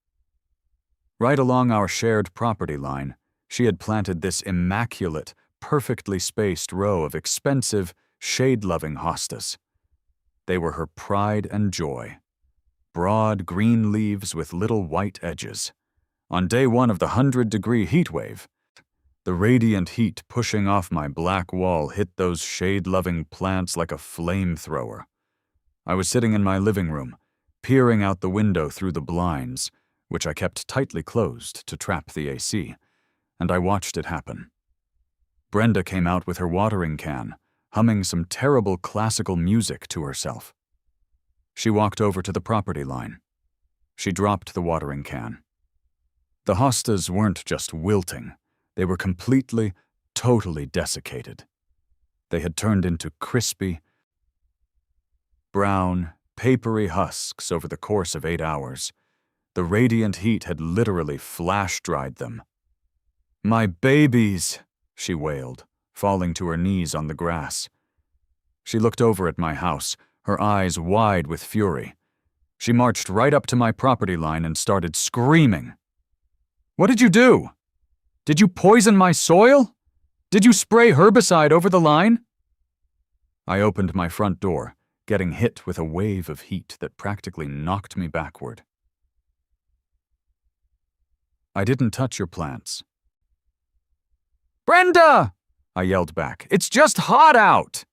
Right along our shared property line, she had planted this immaculate, perfectly spaced row of expensive, shade-loving hostas. They were her pride and joy. Broad green leaves with little white edges. On day one of the 100-degree heat wave, the radiant heat pushing off my black wall hit those shade-loving plants like a flamethrower. I was sitting in my living room, peering out the window through the blinds, which I kept tightly closed to trap the AC, and I watched it happen. Brenda came out with her watering can, humming some terrible classical music to herself. She walked over to the property line. She dropped the watering can. The hostas weren't just wilting. They were completely, totally desiccated. They had turned into crispy, brown, papery husks over the course of 8 hours. The radiant heat had literally flash-dried them. "My babies," she wailed, falling to her knees on the grass. She looked over at my house, her eyes wide with fury. She marched right up to my property line and started screaming. "What did you do? Did you poison my soil? Did you spray herbicide over the line?" I opened my front door, getting hit with a wave of heat that practically knocked me backward. "I didn't touch your plants." "Brenda!" I yelled back. "It's just hot out!"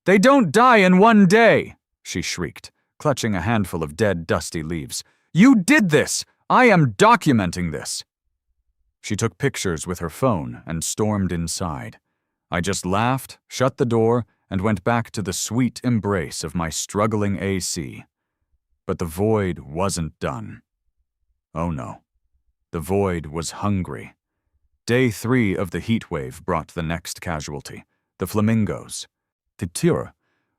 "They don't die in one day," she shrieked, clutching a handful of dead, dusty leaves. "You did this! I am documenting this!" She took pictures with her phone and stormed inside. I just laughed, shut the door, and went back to the sweet embrace of my struggling AC. But the void wasn't done. Oh no. The void was hungry. Day 3 of the heat wave brought the next casualty, the flamingos. Tityura,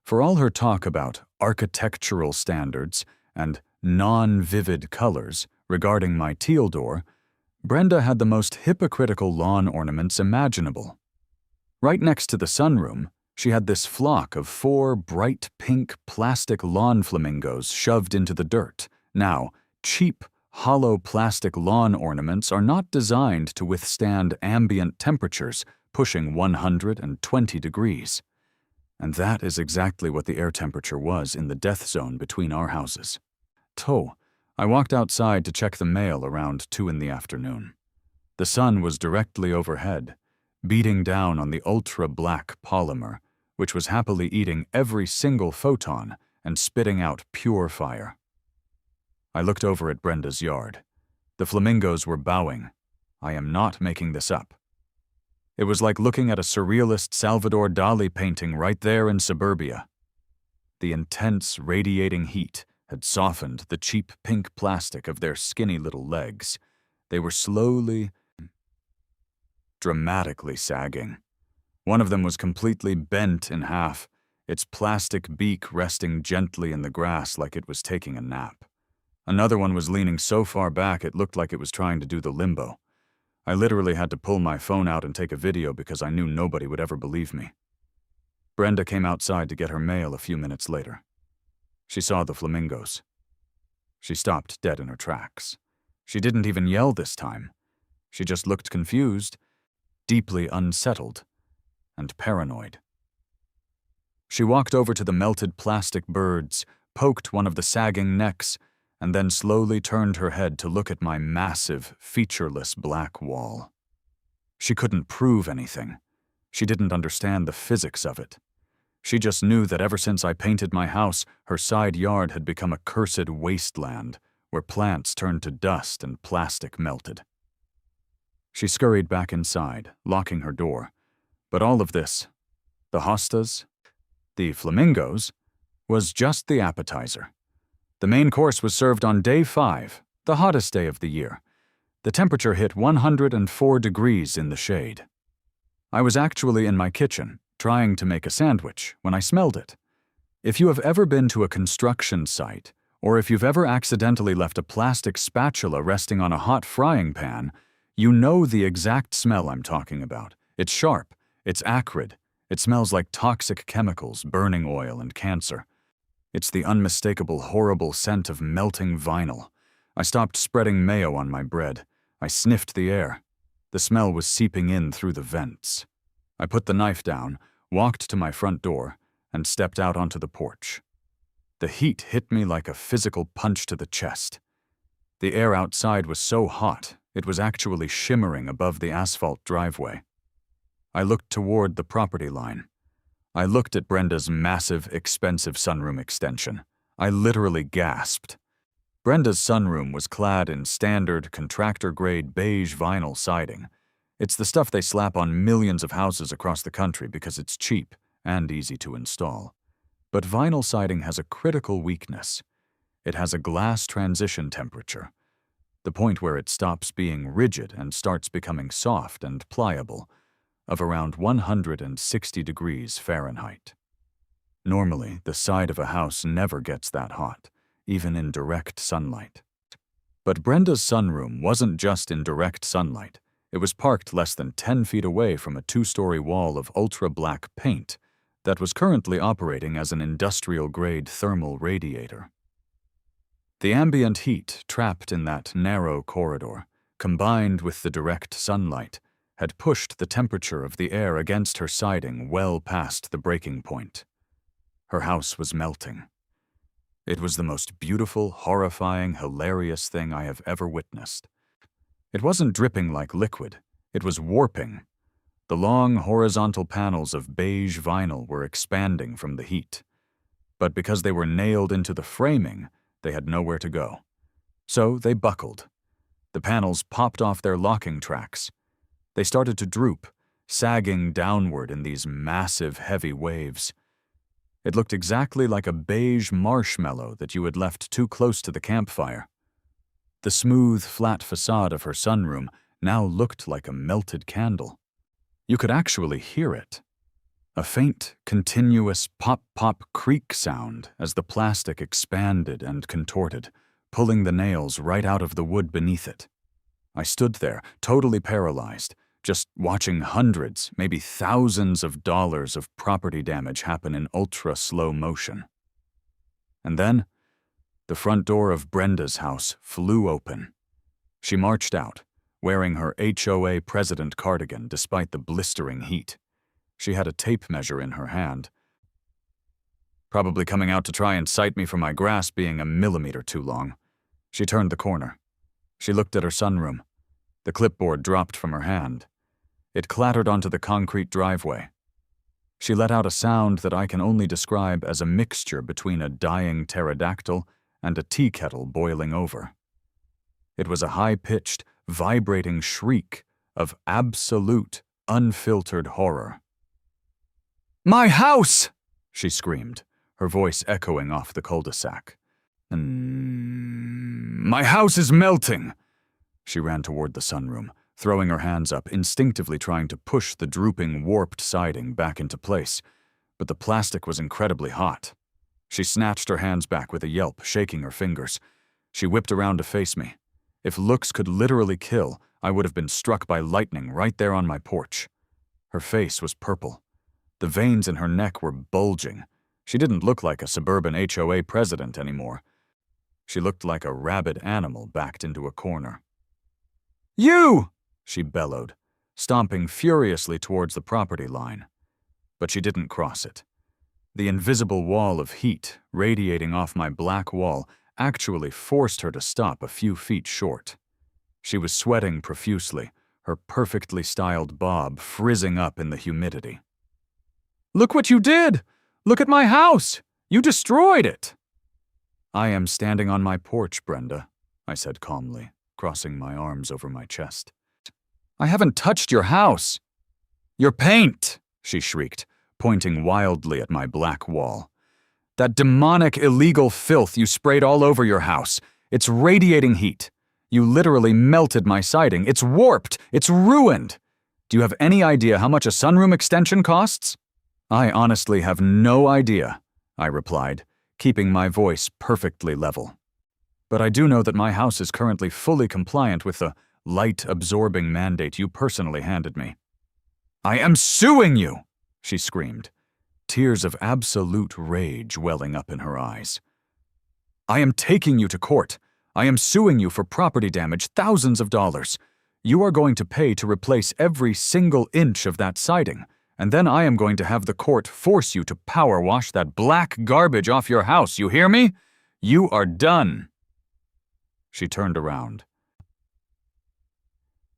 for all her talk about architectural standards and non-vivid colors regarding my teal door, Brenda had the most hypocritical lawn ornaments imaginable. Right next to the sunroom, she had this flock of 4 bright pink plastic lawn flamingos shoved into the dirt. Now, cheap, hollow plastic lawn ornaments are not designed to withstand ambient temperatures pushing 120 degrees. And that is exactly what the air temperature was in the death zone between our houses. I walked outside to check the mail around 2 in the afternoon. The sun was directly overhead, beating down on the ultra-black polymer, which was happily eating every single photon and spitting out pure fire. I looked over at Brenda's yard. The flamingos were bowing. I am not making this up. It was like looking at a surrealist Salvador Dali painting right there in suburbia. The intense, radiating heat had softened the cheap pink plastic of their skinny little legs. They were slowly, dramatically sagging. One of them was completely bent in half, its plastic beak resting gently in the grass like it was taking a nap. Another one was leaning so far back it looked like it was trying to do the limbo. I literally had to pull my phone out and take a video because I knew nobody would ever believe me. Brenda came outside to get her mail a few minutes later. She saw the flamingos. She stopped dead in her tracks. She didn't even yell this time. She just looked confused, deeply unsettled, and paranoid. She walked over to the melted plastic birds, poked one of the sagging necks, and then slowly turned her head to look at my massive, featureless black wall. She couldn't prove anything. She didn't understand the physics of it. She just knew that ever since I painted my house, her side yard had become a cursed wasteland, where plants turned to dust and plastic melted. She scurried back inside, locking her door. But all of this, the hostas, The flamingos was just the appetizer. The main course was served on day 5, the hottest day of the year. The temperature hit 104 degrees in the shade. I was actually in my kitchen, trying to make a sandwich, when I smelled it. If you have ever been to a construction site, or if you've ever accidentally left a plastic spatula resting on a hot frying pan, you know the exact smell I'm talking about. It's sharp, it's acrid, it smells like toxic chemicals, burning oil, and cancer. It's the unmistakable, horrible scent of melting vinyl. I stopped spreading mayo on my bread. I sniffed the air. The smell was seeping in through the vents. I put the knife down, walked to my front door, and stepped out onto the porch. The heat hit me like a physical punch to the chest. The air outside was so hot, it was actually shimmering above the asphalt driveway. I looked toward the property line. I looked at Brenda's massive, expensive sunroom extension. I literally gasped. Brenda's sunroom was clad in standard, contractor-grade beige vinyl siding. It's the stuff they slap on millions of houses across the country because it's cheap and easy to install. But vinyl siding has a critical weakness. It has a glass transition temperature, the point where it stops being rigid and starts becoming soft and pliable, of around 160 degrees Fahrenheit. Normally, the side of a house never gets that hot, even in direct sunlight. But Brenda's sunroom wasn't just in direct sunlight. It was parked less than 10 feet away from a 2-story wall of ultra-black paint that was currently operating as an industrial-grade thermal radiator. The ambient heat trapped in that narrow corridor, combined with the direct sunlight, had pushed the temperature of the air against her siding well past the breaking point. Her house was melting. It was the most beautiful, horrifying, hilarious thing I have ever witnessed. It wasn't dripping like liquid. It was warping. The long, horizontal panels of beige vinyl were expanding from the heat. But because they were nailed into the framing, they had nowhere to go. So they buckled. The panels popped off their locking tracks. They started to droop, sagging downward in these massive, heavy waves. It looked exactly like a beige marshmallow that you had left too close to the campfire. The smooth, flat facade of her sunroom now looked like a melted candle. You could actually hear it. A faint, continuous pop-pop creak sound as the plastic expanded and contorted, pulling the nails right out of the wood beneath it. I stood there, totally paralyzed, just watching hundreds, maybe thousands of dollars of property damage happen in ultra-slow motion. And then, the front door of Brenda's house flew open. She marched out, wearing her HOA president cardigan despite the blistering heat. She had a tape measure in her hand, probably coming out to try and sight me for my grass being a millimeter too long. She turned the corner. She looked at her sunroom. The clipboard dropped from her hand. It clattered onto the concrete driveway. She let out a sound that I can only describe as a mixture between a dying pterodactyl and a tea kettle boiling over. It was a high-pitched, vibrating shriek of absolute, unfiltered horror. "My house!" she screamed, her voice echoing off the cul-de-sac. "My house is melting!" She ran toward the sunroom, throwing her hands up, instinctively trying to push the drooping, warped siding back into place, but the plastic was incredibly hot. She snatched her hands back with a yelp, shaking her fingers. She whipped around to face me. If looks could literally kill, I would have been struck by lightning right there on my porch. Her face was purple. The veins in her neck were bulging. She didn't look like a suburban HOA president anymore. She looked like a rabid animal backed into a corner. "You!" she bellowed, stomping furiously towards the property line. But she didn't cross it. The invisible wall of heat radiating off my black wall actually forced her to stop a few feet short. She was sweating profusely, her perfectly styled bob frizzing up in the humidity. "Look what you did! Look at my house! You destroyed it!" "I am standing on my porch, Brenda," I said calmly, crossing my arms over my chest. "I haven't touched your house." "Your paint!" she shrieked, pointing wildly at my black wall. "That demonic, illegal filth you sprayed all over your house. It's radiating heat. You literally melted my siding. It's warped. It's ruined. Do you have any idea how much a sunroom extension costs?" "I honestly have no idea," I replied, keeping my voice perfectly level. "But I do know that my house is currently fully compliant with the light-absorbing mandate you personally handed me." "I am suing you!" she screamed, tears of absolute rage welling up in her eyes. "I am taking you to court. I am suing you for property damage, thousands of dollars. You are going to pay to replace every single inch of that siding, and then I am going to have the court force you to power wash that black garbage off your house, you hear me? You are done." She turned around,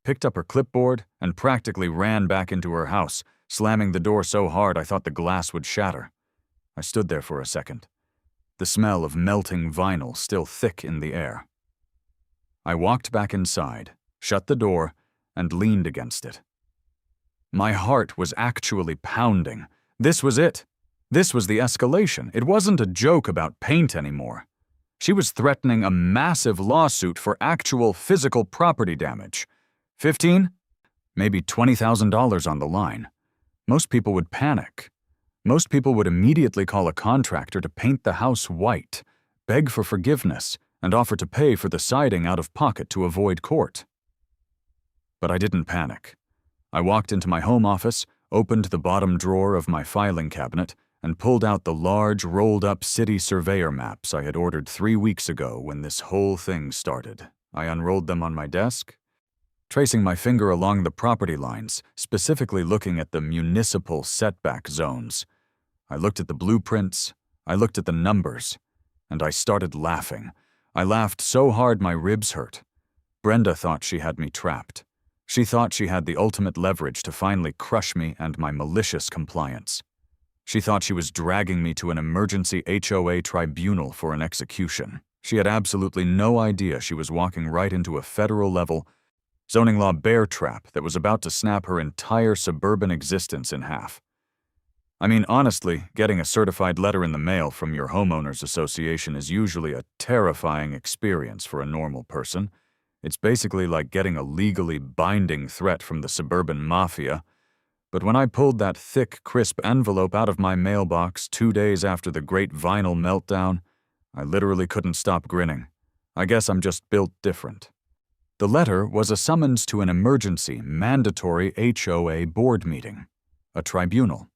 picked up her clipboard, and practically ran back into her house, slamming the door so hard I thought the glass would shatter. I stood there for a second, the smell of melting vinyl still thick in the air. I walked back inside, shut the door, and leaned against it. My heart was actually pounding. This was it. This was the escalation. It wasn't a joke about paint anymore. She was threatening a massive lawsuit for actual physical property damage. 15? Maybe $20,000 on the line. Most people would panic. Most people would immediately call a contractor to paint the house white, beg for forgiveness, and offer to pay for the siding out of pocket to avoid court. But I didn't panic. I walked into my home office, opened the bottom drawer of my filing cabinet, and pulled out the large, rolled-up city surveyor maps I had ordered 3 weeks ago when this whole thing started. I unrolled them on my desk, tracing my finger along the property lines, specifically looking at the municipal setback zones. I looked at the blueprints, I looked at the numbers, and I started laughing. I laughed so hard my ribs hurt. Brenda thought she had me trapped. She thought she had the ultimate leverage to finally crush me and my malicious compliance. She thought she was dragging me to an emergency HOA tribunal for an execution. She had absolutely no idea she was walking right into a federal-level zoning law bear trap that was about to snap her entire suburban existence in half. I mean, honestly, getting a certified letter in the mail from your homeowners association is usually a terrifying experience for a normal person. It's basically like getting a legally binding threat from the suburban mafia. But when I pulled that thick, crisp envelope out of my mailbox 2 days after the great vinyl meltdown, I literally couldn't stop grinning. I guess I'm just built different. The letter was a summons to an emergency, mandatory HOA board meeting, a tribunal.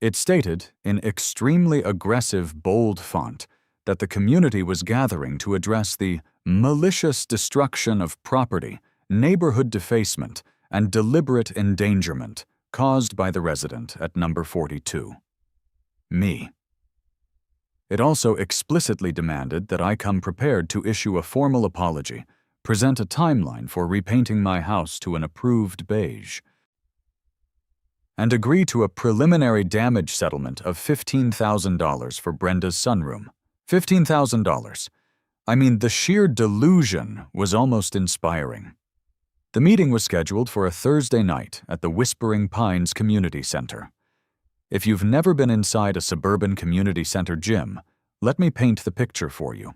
It stated, in extremely aggressive, bold font, that the community was gathering to address the malicious destruction of property, neighborhood defacement, and deliberate endangerment caused by the resident at number 42. Me. It also explicitly demanded that I come prepared to issue a formal apology, present a timeline for repainting my house to an approved beige, and agree to a preliminary damage settlement of $15,000 for Brenda's sunroom. $15,000. I mean, the sheer delusion was almost inspiring. The meeting was scheduled for a Thursday night at the Whispering Pines Community Center. If you've never been inside a suburban community center gym, let me paint the picture for you.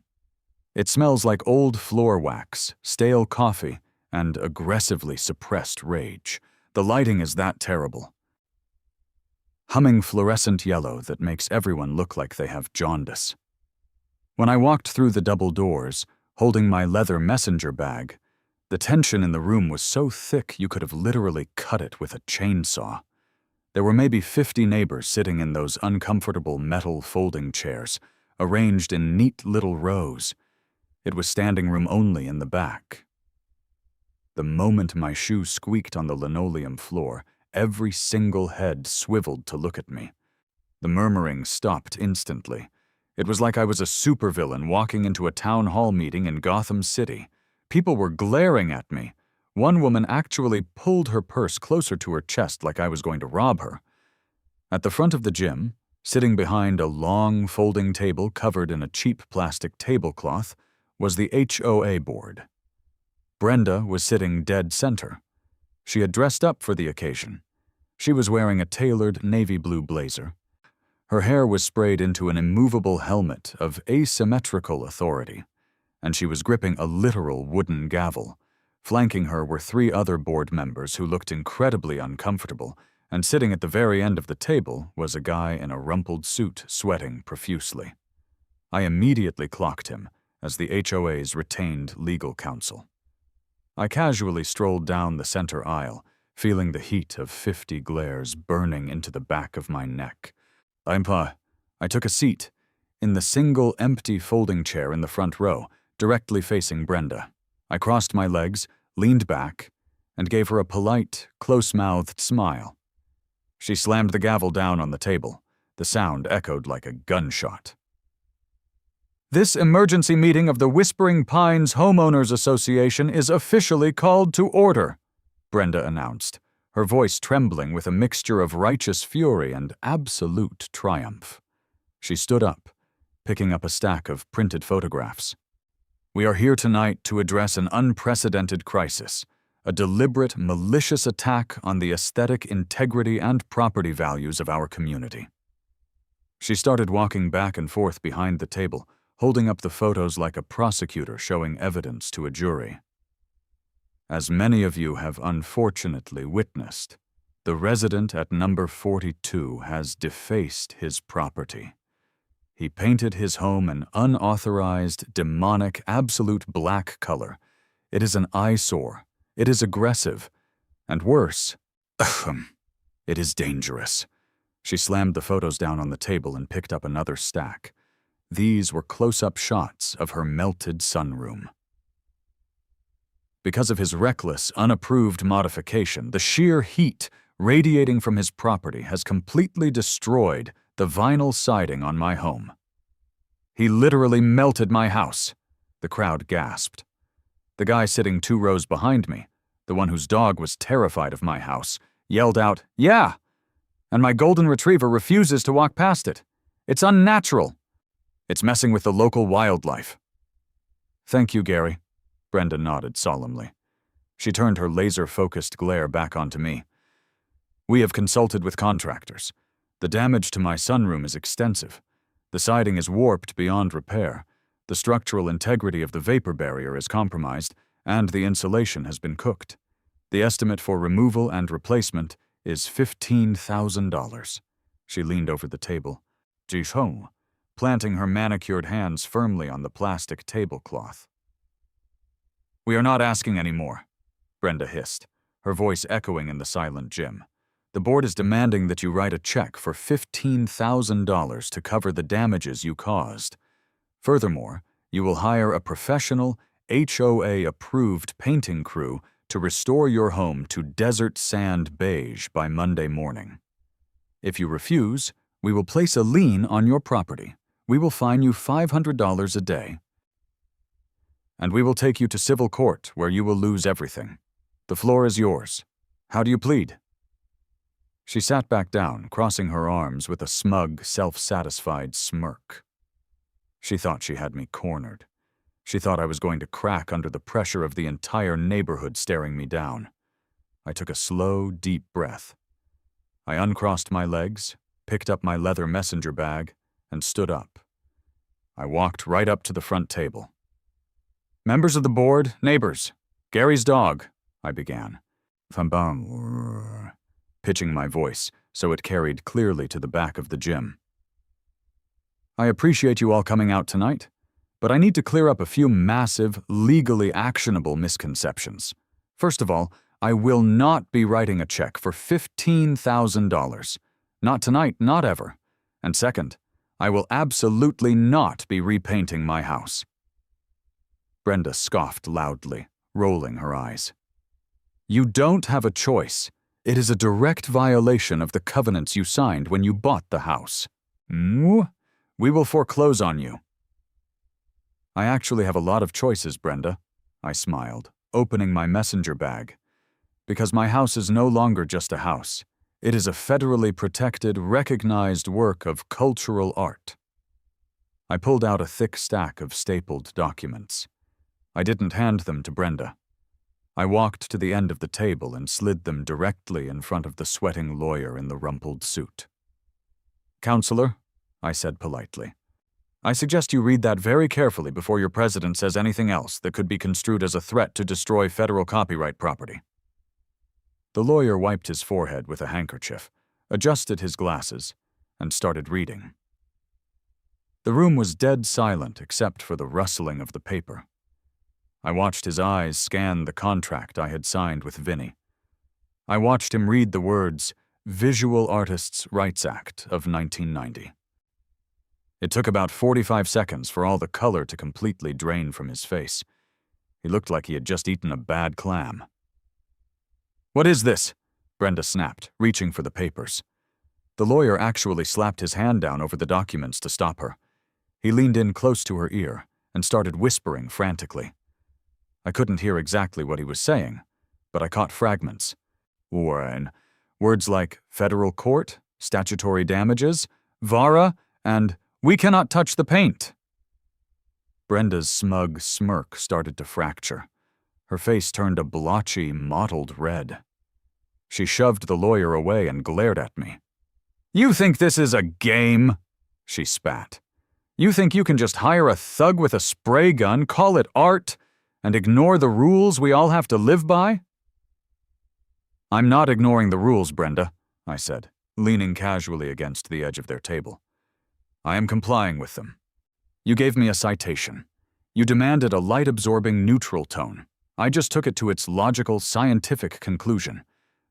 It smells like old floor wax, stale coffee, and aggressively suppressed rage. The lighting is that terrible. Humming fluorescent yellow that makes everyone look like they have jaundice. When I walked through the double doors, holding my leather messenger bag, the tension in the room was so thick you could have literally cut it with a chainsaw. There were maybe 50 neighbors sitting in those uncomfortable metal folding chairs, arranged in neat little rows. It was standing room only in the back. The moment my shoe squeaked on the linoleum floor, every single head swiveled to look at me. The murmuring stopped instantly. It was like I was a supervillain walking into a town hall meeting in Gotham City. People were glaring at me. One woman actually pulled her purse closer to her chest like I was going to rob her. At the front of the gym, sitting behind a long folding table covered in a cheap plastic tablecloth, was the HOA board. Brenda was sitting dead center. She had dressed up for the occasion. She was wearing a tailored navy blue blazer. Her hair was sprayed into an immovable helmet of asymmetrical authority, and she was gripping a literal wooden gavel. Flanking her were 3 other board members who looked incredibly uncomfortable, and sitting at the very end of the table was a guy in a rumpled suit sweating profusely. I immediately clocked him as the HOA's retained legal counsel. I casually strolled down the center aisle, feeling the heat of 50 glares burning into the back of my neck. I took a seat in the single empty folding chair in the front row, directly facing Brenda. I crossed my legs, leaned back, and gave her a polite, close-mouthed smile. She slammed the gavel down on the table. The sound echoed like a gunshot. This emergency meeting of the Whispering Pines Homeowners Association is officially called to order, Brenda announced, her voice trembling with a mixture of righteous fury and absolute triumph. She stood up, picking up a stack of printed photographs. We are here tonight to address an unprecedented crisis, a deliberate, malicious attack on the aesthetic integrity and property values of our community. She started walking back and forth behind the table, holding up the photos like a prosecutor showing evidence to a jury. As many of you have unfortunately witnessed, the resident at number 42 has defaced his property. He painted his home an unauthorized, demonic, absolute black color. It is an eyesore. It is aggressive. And worse, it is dangerous. She slammed the photos down on the table and picked up another stack. These were close-up shots of her melted sunroom. Because of his reckless, unapproved modification, the sheer heat radiating from his property has completely destroyed the vinyl siding on my home. He literally melted my house, the crowd gasped. The guy sitting 2 rows behind me, the one whose dog was terrified of my house, yelled out, "Yeah!" And my golden retriever refuses to walk past it. It's unnatural. It's messing with the local wildlife. Thank you, Gary. Brenda nodded solemnly. She turned her laser-focused glare back onto me. We have consulted with contractors. The damage to my sunroom is extensive. The siding is warped beyond repair. The structural integrity of the vapor barrier is compromised, and the insulation has been cooked. The estimate for removal and replacement is $15,000. She leaned over the table, planting her manicured hands firmly on the plastic tablecloth. We are not asking any more, Brenda hissed, her voice echoing in the silent gym. The board is demanding that you write a check for $15,000 to cover the damages you caused. Furthermore, you will hire a professional, HOA-approved painting crew to restore your home to desert sand beige by Monday morning. If you refuse, we will place a lien on your property. We will fine you $500 a day. And we will take you to civil court where you will lose everything. The floor is yours. How do you plead? She sat back down, crossing her arms with a smug, self-satisfied smirk. She thought she had me cornered. She thought I was going to crack under the pressure of the entire neighborhood staring me down. I took a slow, deep breath. I uncrossed my legs, picked up my leather messenger bag, and stood up. I walked right up to the front table. Members of the board, neighbors, Gary's dog, I began, pitching my voice so it carried clearly to the back of the gym. I appreciate you all coming out tonight, but I need to clear up a few massive, legally actionable misconceptions. First of all, I will not be writing a check for $15,000. Not tonight, not ever. And second, I will absolutely not be repainting my house. Brenda scoffed loudly, rolling her eyes. You don't have a choice. It is a direct violation of the covenants you signed when you bought the house. We will foreclose on you. I actually have a lot of choices, Brenda, I smiled, opening my messenger bag. Because my house is no longer just a house. It is a federally protected, recognized work of cultural art. I pulled out a thick stack of stapled documents. I didn't hand them to Brenda. I walked to the end of the table and slid them directly in front of the sweating lawyer in the rumpled suit. "Counselor," I said politely, "I suggest you read that very carefully before your president says anything else that could be construed as a threat to destroy federal copyright property." The lawyer wiped his forehead with a handkerchief, adjusted his glasses, and started reading. The room was dead silent except for the rustling of the paper. I watched his eyes scan the contract I had signed with Vinny. I watched him read the words, "Visual Artists' Rights Act of 1990. It took about 45 seconds for all the color to completely drain from his face. He looked like he had just eaten a bad clam. "What is this?" Brenda snapped, reaching for the papers. The lawyer actually slapped his hand down over the documents to stop her. He leaned in close to her ear and started whispering frantically. I couldn't hear exactly what he was saying, but I caught fragments. Words like federal court, statutory damages, VARA, and "we cannot touch the paint." Brenda's smug smirk started to fracture. Her face turned a blotchy, mottled red. She shoved the lawyer away and glared at me. "You think this is a game?" she spat. "You think you can just hire a thug with a spray gun, call it art, and ignore the rules we all have to live by?" "I'm not ignoring the rules, Brenda," I said, leaning casually against the edge of their table. "I am complying with them. You gave me a citation. You demanded a light-absorbing neutral tone. I just took it to its logical, scientific conclusion.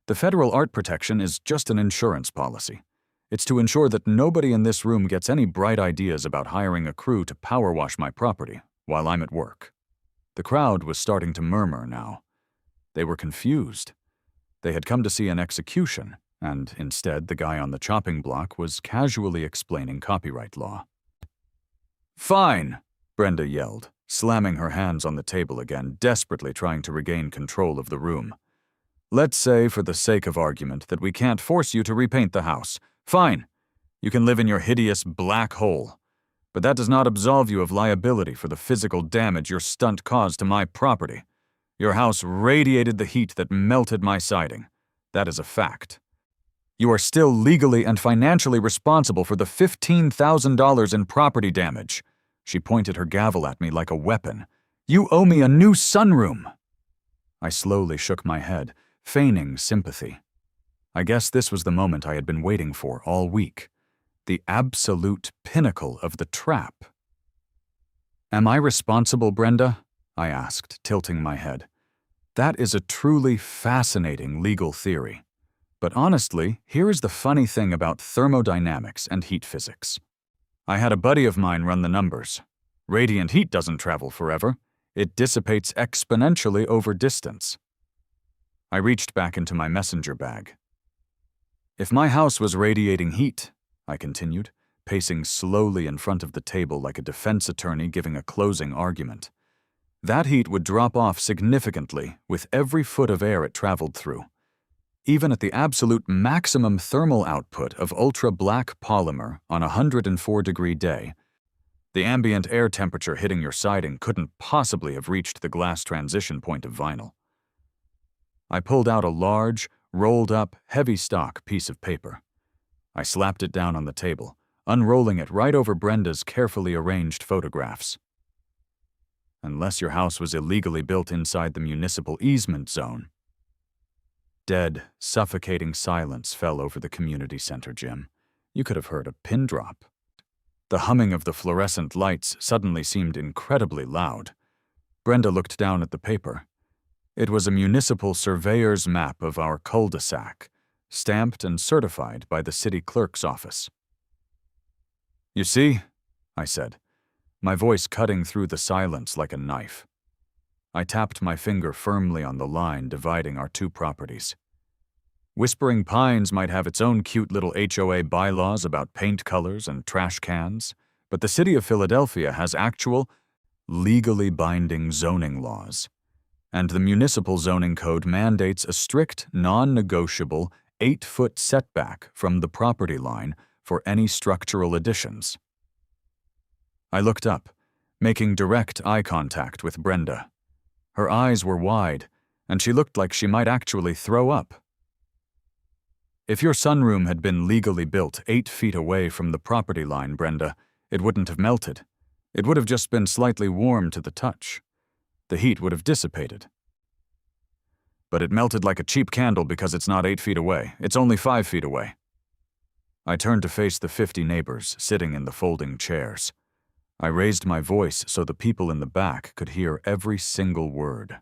The federal art protection is just an insurance policy. It's to ensure that nobody in this room gets any bright ideas about hiring a crew to power wash my property while I'm at work." The crowd was starting to murmur now. They were confused. They had come to see an execution, and instead the guy on the chopping block was casually explaining copyright law. "Fine," Brenda yelled, slamming her hands on the table again, desperately trying to regain control of the room. "Let's say, for the sake of argument, that we can't force you to repaint the house. Fine. You can live in your hideous black hole. But that does not absolve you of liability for the physical damage your stunt caused to my property. Your house radiated the heat that melted my siding. That is a fact. You are still legally and financially responsible for the $15,000 in property damage." She pointed her gavel at me like a weapon. "You owe me a new sunroom." I slowly shook my head, feigning sympathy. I guess this was the moment I had been waiting for all week. The absolute pinnacle of the trap. "Am I responsible, Brenda?" I asked, tilting my head. That is a truly fascinating legal theory. But honestly, here is the funny thing about thermodynamics and heat physics. I had a buddy of mine run the numbers. Radiant heat doesn't travel forever. It dissipates exponentially over distance. I reached back into my messenger bag. "If my house was radiating heat," I continued, pacing slowly in front of the table like a defense attorney giving a closing argument, "that heat would drop off significantly with every foot of air it traveled through. Even at the absolute maximum thermal output of ultra-black polymer on a 104-degree day, the ambient air temperature hitting your siding couldn't possibly have reached the glass transition point of vinyl." I pulled out a large, rolled-up, heavy-stock piece of paper. I slapped it down on the table, unrolling it right over Brenda's carefully arranged photographs. "Unless your house was illegally built inside the municipal easement zone." Dead, suffocating silence fell over the community center gym. You could have heard a pin drop. The humming of the fluorescent lights suddenly seemed incredibly loud. Brenda looked down at the paper. It was a municipal surveyor's map of our cul-de-sac, stamped and certified by the city clerk's office. "You see," I said, my voice cutting through the silence like a knife. I tapped my finger firmly on the line dividing our two properties. Whispering Pines might have its own cute little HOA bylaws about paint colors and trash cans, but the city of Philadelphia has actual, legally binding zoning laws. And the municipal zoning code mandates a strict, non-negotiable 8-foot setback from the property line for any structural additions. I looked up, making direct eye contact with Brenda. Her eyes were wide, and she looked like she might actually throw up. If your sunroom had been legally built 8 feet away from the property line, Brenda, it wouldn't have melted. It would have just been slightly warm to the touch. The heat would have dissipated. But it melted like a cheap candle because it's not 8 feet away. It's only 5 feet away. I turned to face the 50 neighbors sitting in the folding chairs. I raised my voice so the people in the back could hear every single word.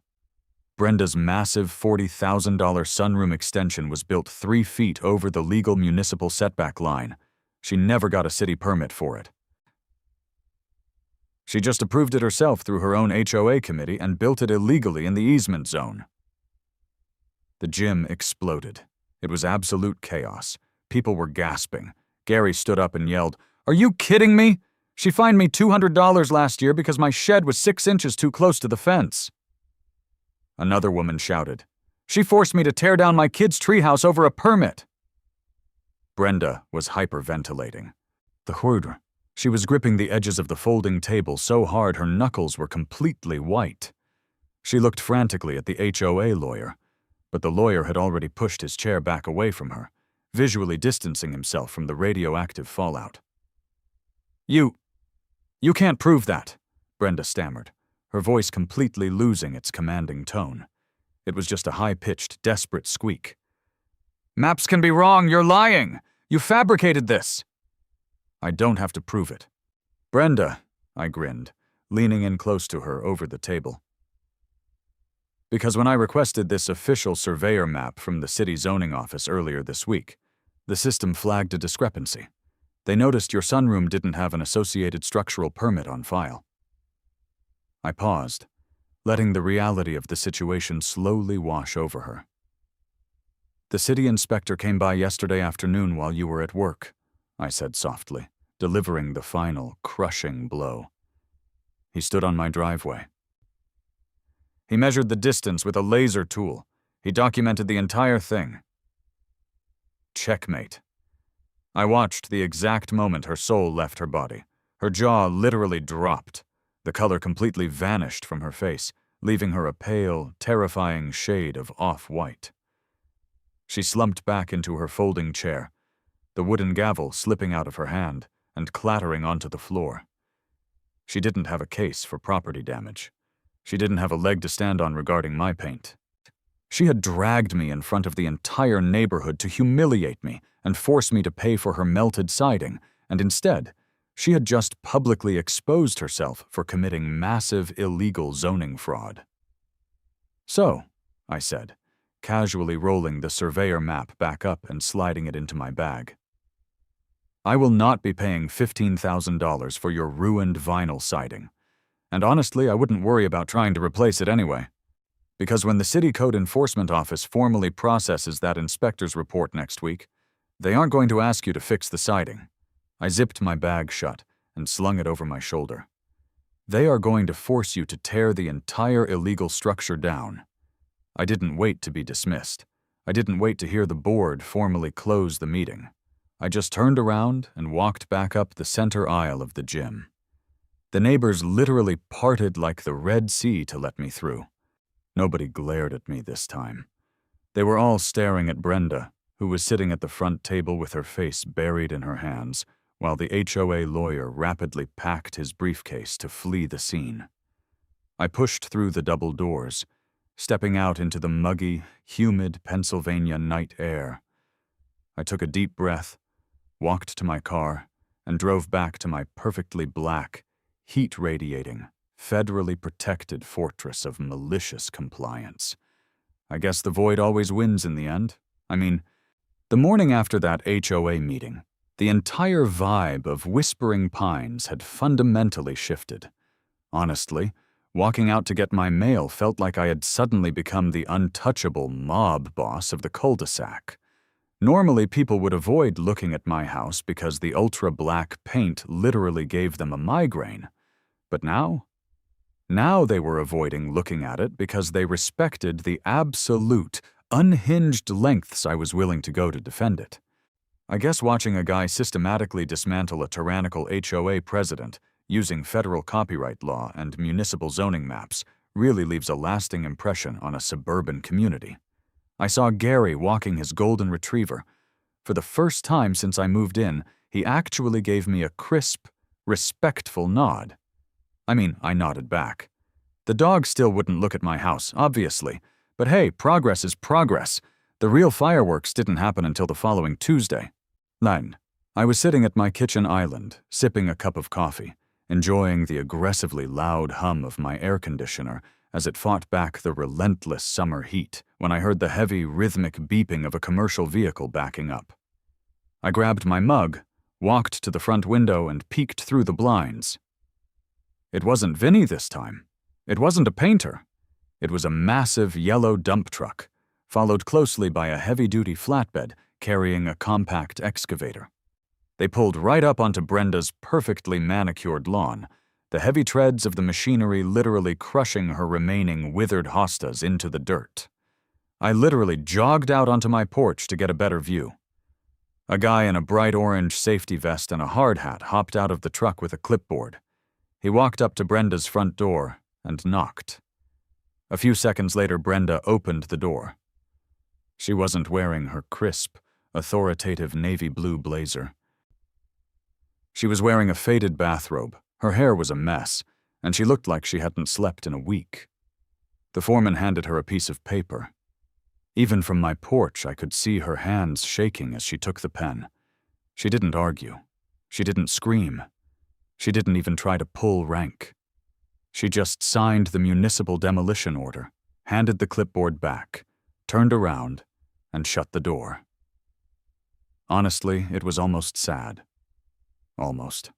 Brenda's massive $40,000 sunroom extension was built 3 feet over the legal municipal setback line. She never got a city permit for it. She just approved it herself through her own HOA committee and built it illegally in the easement zone. The gym exploded. It was absolute chaos. People were gasping. Gary stood up and yelled, "Are you kidding me? She fined me $200 last year because my shed was 6 inches too close to the fence." Another woman shouted, "She forced me to tear down my kid's treehouse over a permit." Brenda was hyperventilating. She was gripping the edges of the folding table so hard her knuckles were completely white. She looked frantically at the HOA lawyer, but the lawyer had already pushed his chair back away from her, visually distancing himself from the radioactive fallout. You can't prove that," Brenda stammered, her voice completely losing its commanding tone. It was just a high-pitched, desperate squeak. "Maps can be wrong, you're lying! You fabricated this!" "I don't have to prove it." "Brenda," I grinned, leaning in close to her over the table. "Because when I requested this official surveyor map from the city zoning office earlier this week, the system flagged a discrepancy. They noticed your sunroom didn't have an associated structural permit on file." I paused, letting the reality of the situation slowly wash over her. "The city inspector came by yesterday afternoon while you were at work," I said softly, delivering the final, crushing blow. "He stood on my driveway. He measured the distance with a laser tool. He documented the entire thing." Checkmate. I watched the exact moment her soul left her body. Her jaw literally dropped. The color completely vanished from her face, leaving her a pale, terrifying shade of off-white. She slumped back into her folding chair, the wooden gavel slipping out of her hand and clattering onto the floor. She didn't have a case for property damage. She didn't have a leg to stand on regarding my paint. She had dragged me in front of the entire neighborhood to humiliate me and force me to pay for her melted siding, and instead, she had just publicly exposed herself for committing massive illegal zoning fraud. "So," I said, casually rolling the surveyor map back up and sliding it into my bag, "I will not be paying $15,000 for your ruined vinyl siding. And honestly, I wouldn't worry about trying to replace it anyway. Because when the City Code Enforcement Office formally processes that inspector's report next week, they aren't going to ask you to fix the siding." I zipped my bag shut and slung it over my shoulder. "They are going to force you to tear the entire illegal structure down." I didn't wait to be dismissed. I didn't wait to hear the board formally close the meeting. I just turned around and walked back up the center aisle of the gym. The neighbors literally parted like the Red Sea to let me through. Nobody glared at me this time. They were all staring at Brenda, who was sitting at the front table with her face buried in her hands, while the HOA lawyer rapidly packed his briefcase to flee the scene. I pushed through the double doors, stepping out into the muggy, humid Pennsylvania night air. I took a deep breath, walked to my car, and drove back to my perfectly black, heat-radiating, federally protected fortress of malicious compliance. I guess the void always wins in the end. I mean, the morning after that HOA meeting, the entire vibe of Whispering Pines had fundamentally shifted. Honestly, walking out to get my mail felt like I had suddenly become the untouchable mob boss of the cul-de-sac. Normally, people would avoid looking at my house because the ultra-black paint literally gave them a migraine. But now they were avoiding looking at it because they respected the absolute, unhinged lengths I was willing to go to defend it. I guess watching a guy systematically dismantle a tyrannical HOA president using federal copyright law and municipal zoning maps really leaves a lasting impression on a suburban community. I saw Gary walking his golden retriever. For the first time since I moved in, he actually gave me a crisp, respectful nod. I nodded back. The dog still wouldn't look at my house, obviously. But hey, progress is progress. The real fireworks didn't happen until the following Tuesday. I was sitting at my kitchen island, sipping a cup of coffee, enjoying the aggressively loud hum of my air conditioner as it fought back the relentless summer heat when I heard the heavy, rhythmic beeping of a commercial vehicle backing up. I grabbed my mug, walked to the front window, and peeked through the blinds. It wasn't Vinny this time. It wasn't a painter. It was a massive yellow dump truck, followed closely by a heavy-duty flatbed carrying a compact excavator. They pulled right up onto Brenda's perfectly manicured lawn, the heavy treads of the machinery literally crushing her remaining withered hostas into the dirt. I literally jogged out onto my porch to get a better view. A guy in a bright orange safety vest and a hard hat hopped out of the truck with a clipboard. He walked up to Brenda's front door and knocked. A few seconds later, Brenda opened the door. She wasn't wearing her crisp, authoritative navy blue blazer. She was wearing a faded bathrobe, her hair was a mess, and she looked like she hadn't slept in a week. The foreman handed her a piece of paper. Even from my porch, I could see her hands shaking as she took the pen. She didn't argue. She didn't scream. She didn't even try to pull rank. She just signed the municipal demolition order, handed the clipboard back, turned around, and shut the door. Honestly, it was almost sad. Almost.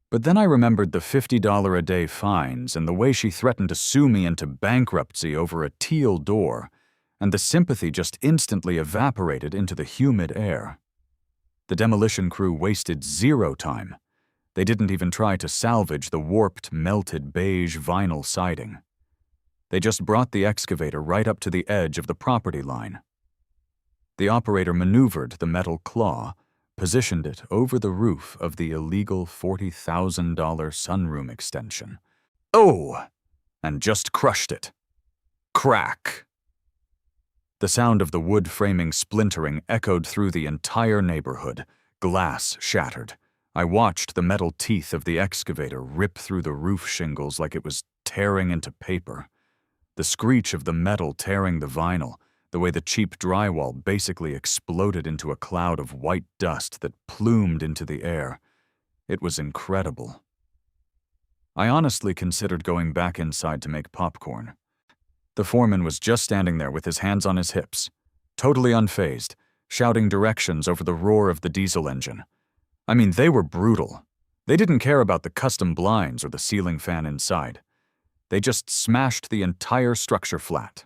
But then I remembered the $50 a day fines and the way she threatened to sue me into bankruptcy over a teal door, and the sympathy just instantly evaporated into the humid air. The demolition crew wasted zero time. They didn't even try to salvage the warped, melted beige vinyl siding. They just brought the excavator right up to the edge of the property line. The operator maneuvered the metal claw, positioned it over the roof of the illegal $40,000 sunroom extension. Oh! And just crushed it. Crack! The sound of the wood framing splintering echoed through the entire neighborhood. Glass shattered. I watched the metal teeth of the excavator rip through the roof shingles like it was tearing into paper. The screech of the metal tearing the vinyl, the way the cheap drywall basically exploded into a cloud of white dust that plumed into the air. It was incredible. I honestly considered going back inside to make popcorn. The foreman was just standing there with his hands on his hips, totally unfazed, shouting directions over the roar of the diesel engine. They were brutal. They didn't care about the custom blinds or the ceiling fan inside. They just smashed the entire structure flat.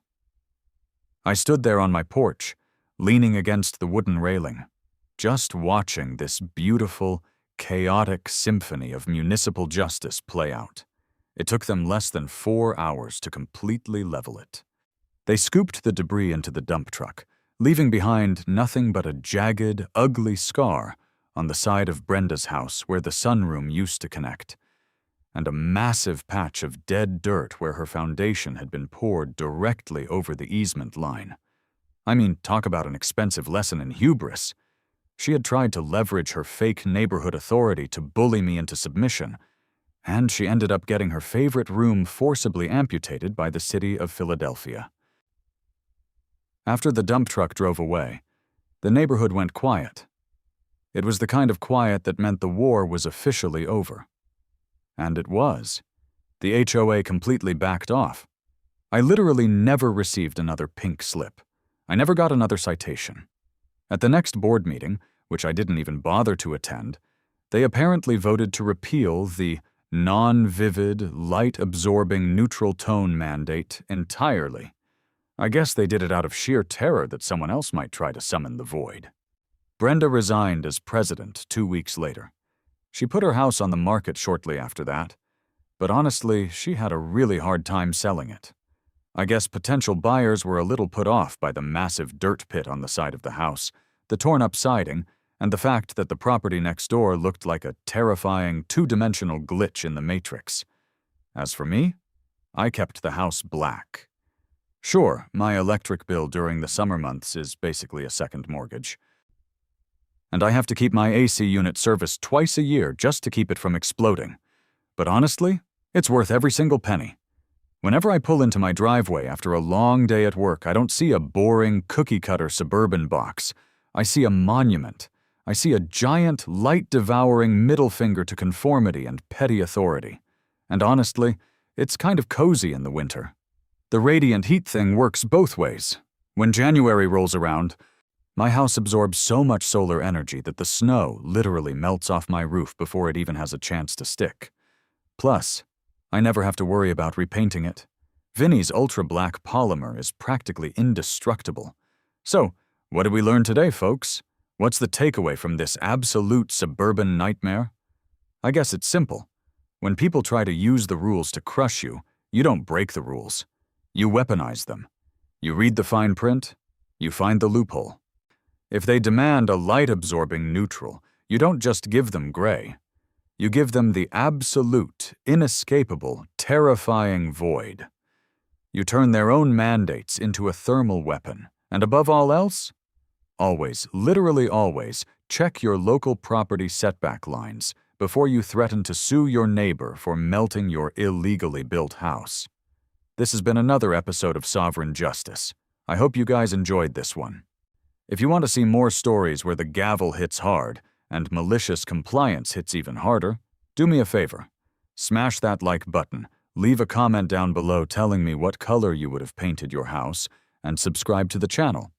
I stood there on my porch, leaning against the wooden railing, just watching this beautiful, chaotic symphony of municipal justice play out. It took them less than 4 hours to completely level it. They scooped the debris into the dump truck, leaving behind nothing but a jagged, ugly scar on the side of Brenda's house where the sunroom used to connect, and a massive patch of dead dirt where her foundation had been poured directly over the easement line. Talk about an expensive lesson in hubris. She had tried to leverage her fake neighborhood authority to bully me into submission, and she ended up getting her favorite room forcibly amputated by the city of Philadelphia. After the dump truck drove away, the neighborhood went quiet. It was the kind of quiet that meant the war was officially over. And it was. The HOA completely backed off. I literally never received another pink slip. I never got another citation. At the next board meeting, which I didn't even bother to attend, they apparently voted to repeal the non-vivid, light-absorbing neutral tone mandate entirely. I guess they did it out of sheer terror that someone else might try to summon the void. Brenda resigned as president 2 weeks later. She put her house on the market shortly after that, but honestly, she had a really hard time selling it. I guess potential buyers were a little put off by the massive dirt pit on the side of the house, the torn-up siding, and the fact that the property next door looked like a terrifying two-dimensional glitch in the Matrix. As for me, I kept the house black. Sure, my electric bill during the summer months is basically a second mortgage. And I have to keep my AC unit serviced twice a year just to keep it from exploding. But honestly, it's worth every single penny. Whenever I pull into my driveway after a long day at work, I don't see a boring cookie-cutter suburban box. I see a monument. I see a giant, light-devouring middle finger to conformity and petty authority. And honestly, it's kind of cozy in the winter. The radiant heat thing works both ways. When January rolls around, my house absorbs so much solar energy that the snow literally melts off my roof before it even has a chance to stick. Plus, I never have to worry about repainting it. Vinny's ultra-black polymer is practically indestructible. So, what did we learn today, folks? What's the takeaway from this absolute suburban nightmare? I guess it's simple. When people try to use the rules to crush you, you don't break the rules. You weaponize them. You read the fine print, you find the loophole. If they demand a light-absorbing neutral, you don't just give them gray. You give them the absolute, inescapable, terrifying void. You turn their own mandates into a thermal weapon, and above all else, always, literally always, check your local property setback lines before you threaten to sue your neighbor for melting your illegally built house. This has been another episode of Sovereign Justice. I hope you guys enjoyed this one. If you want to see more stories where the gavel hits hard, and malicious compliance hits even harder, do me a favor. Smash that like button, leave a comment down below telling me what color you would have painted your house, and subscribe to the channel.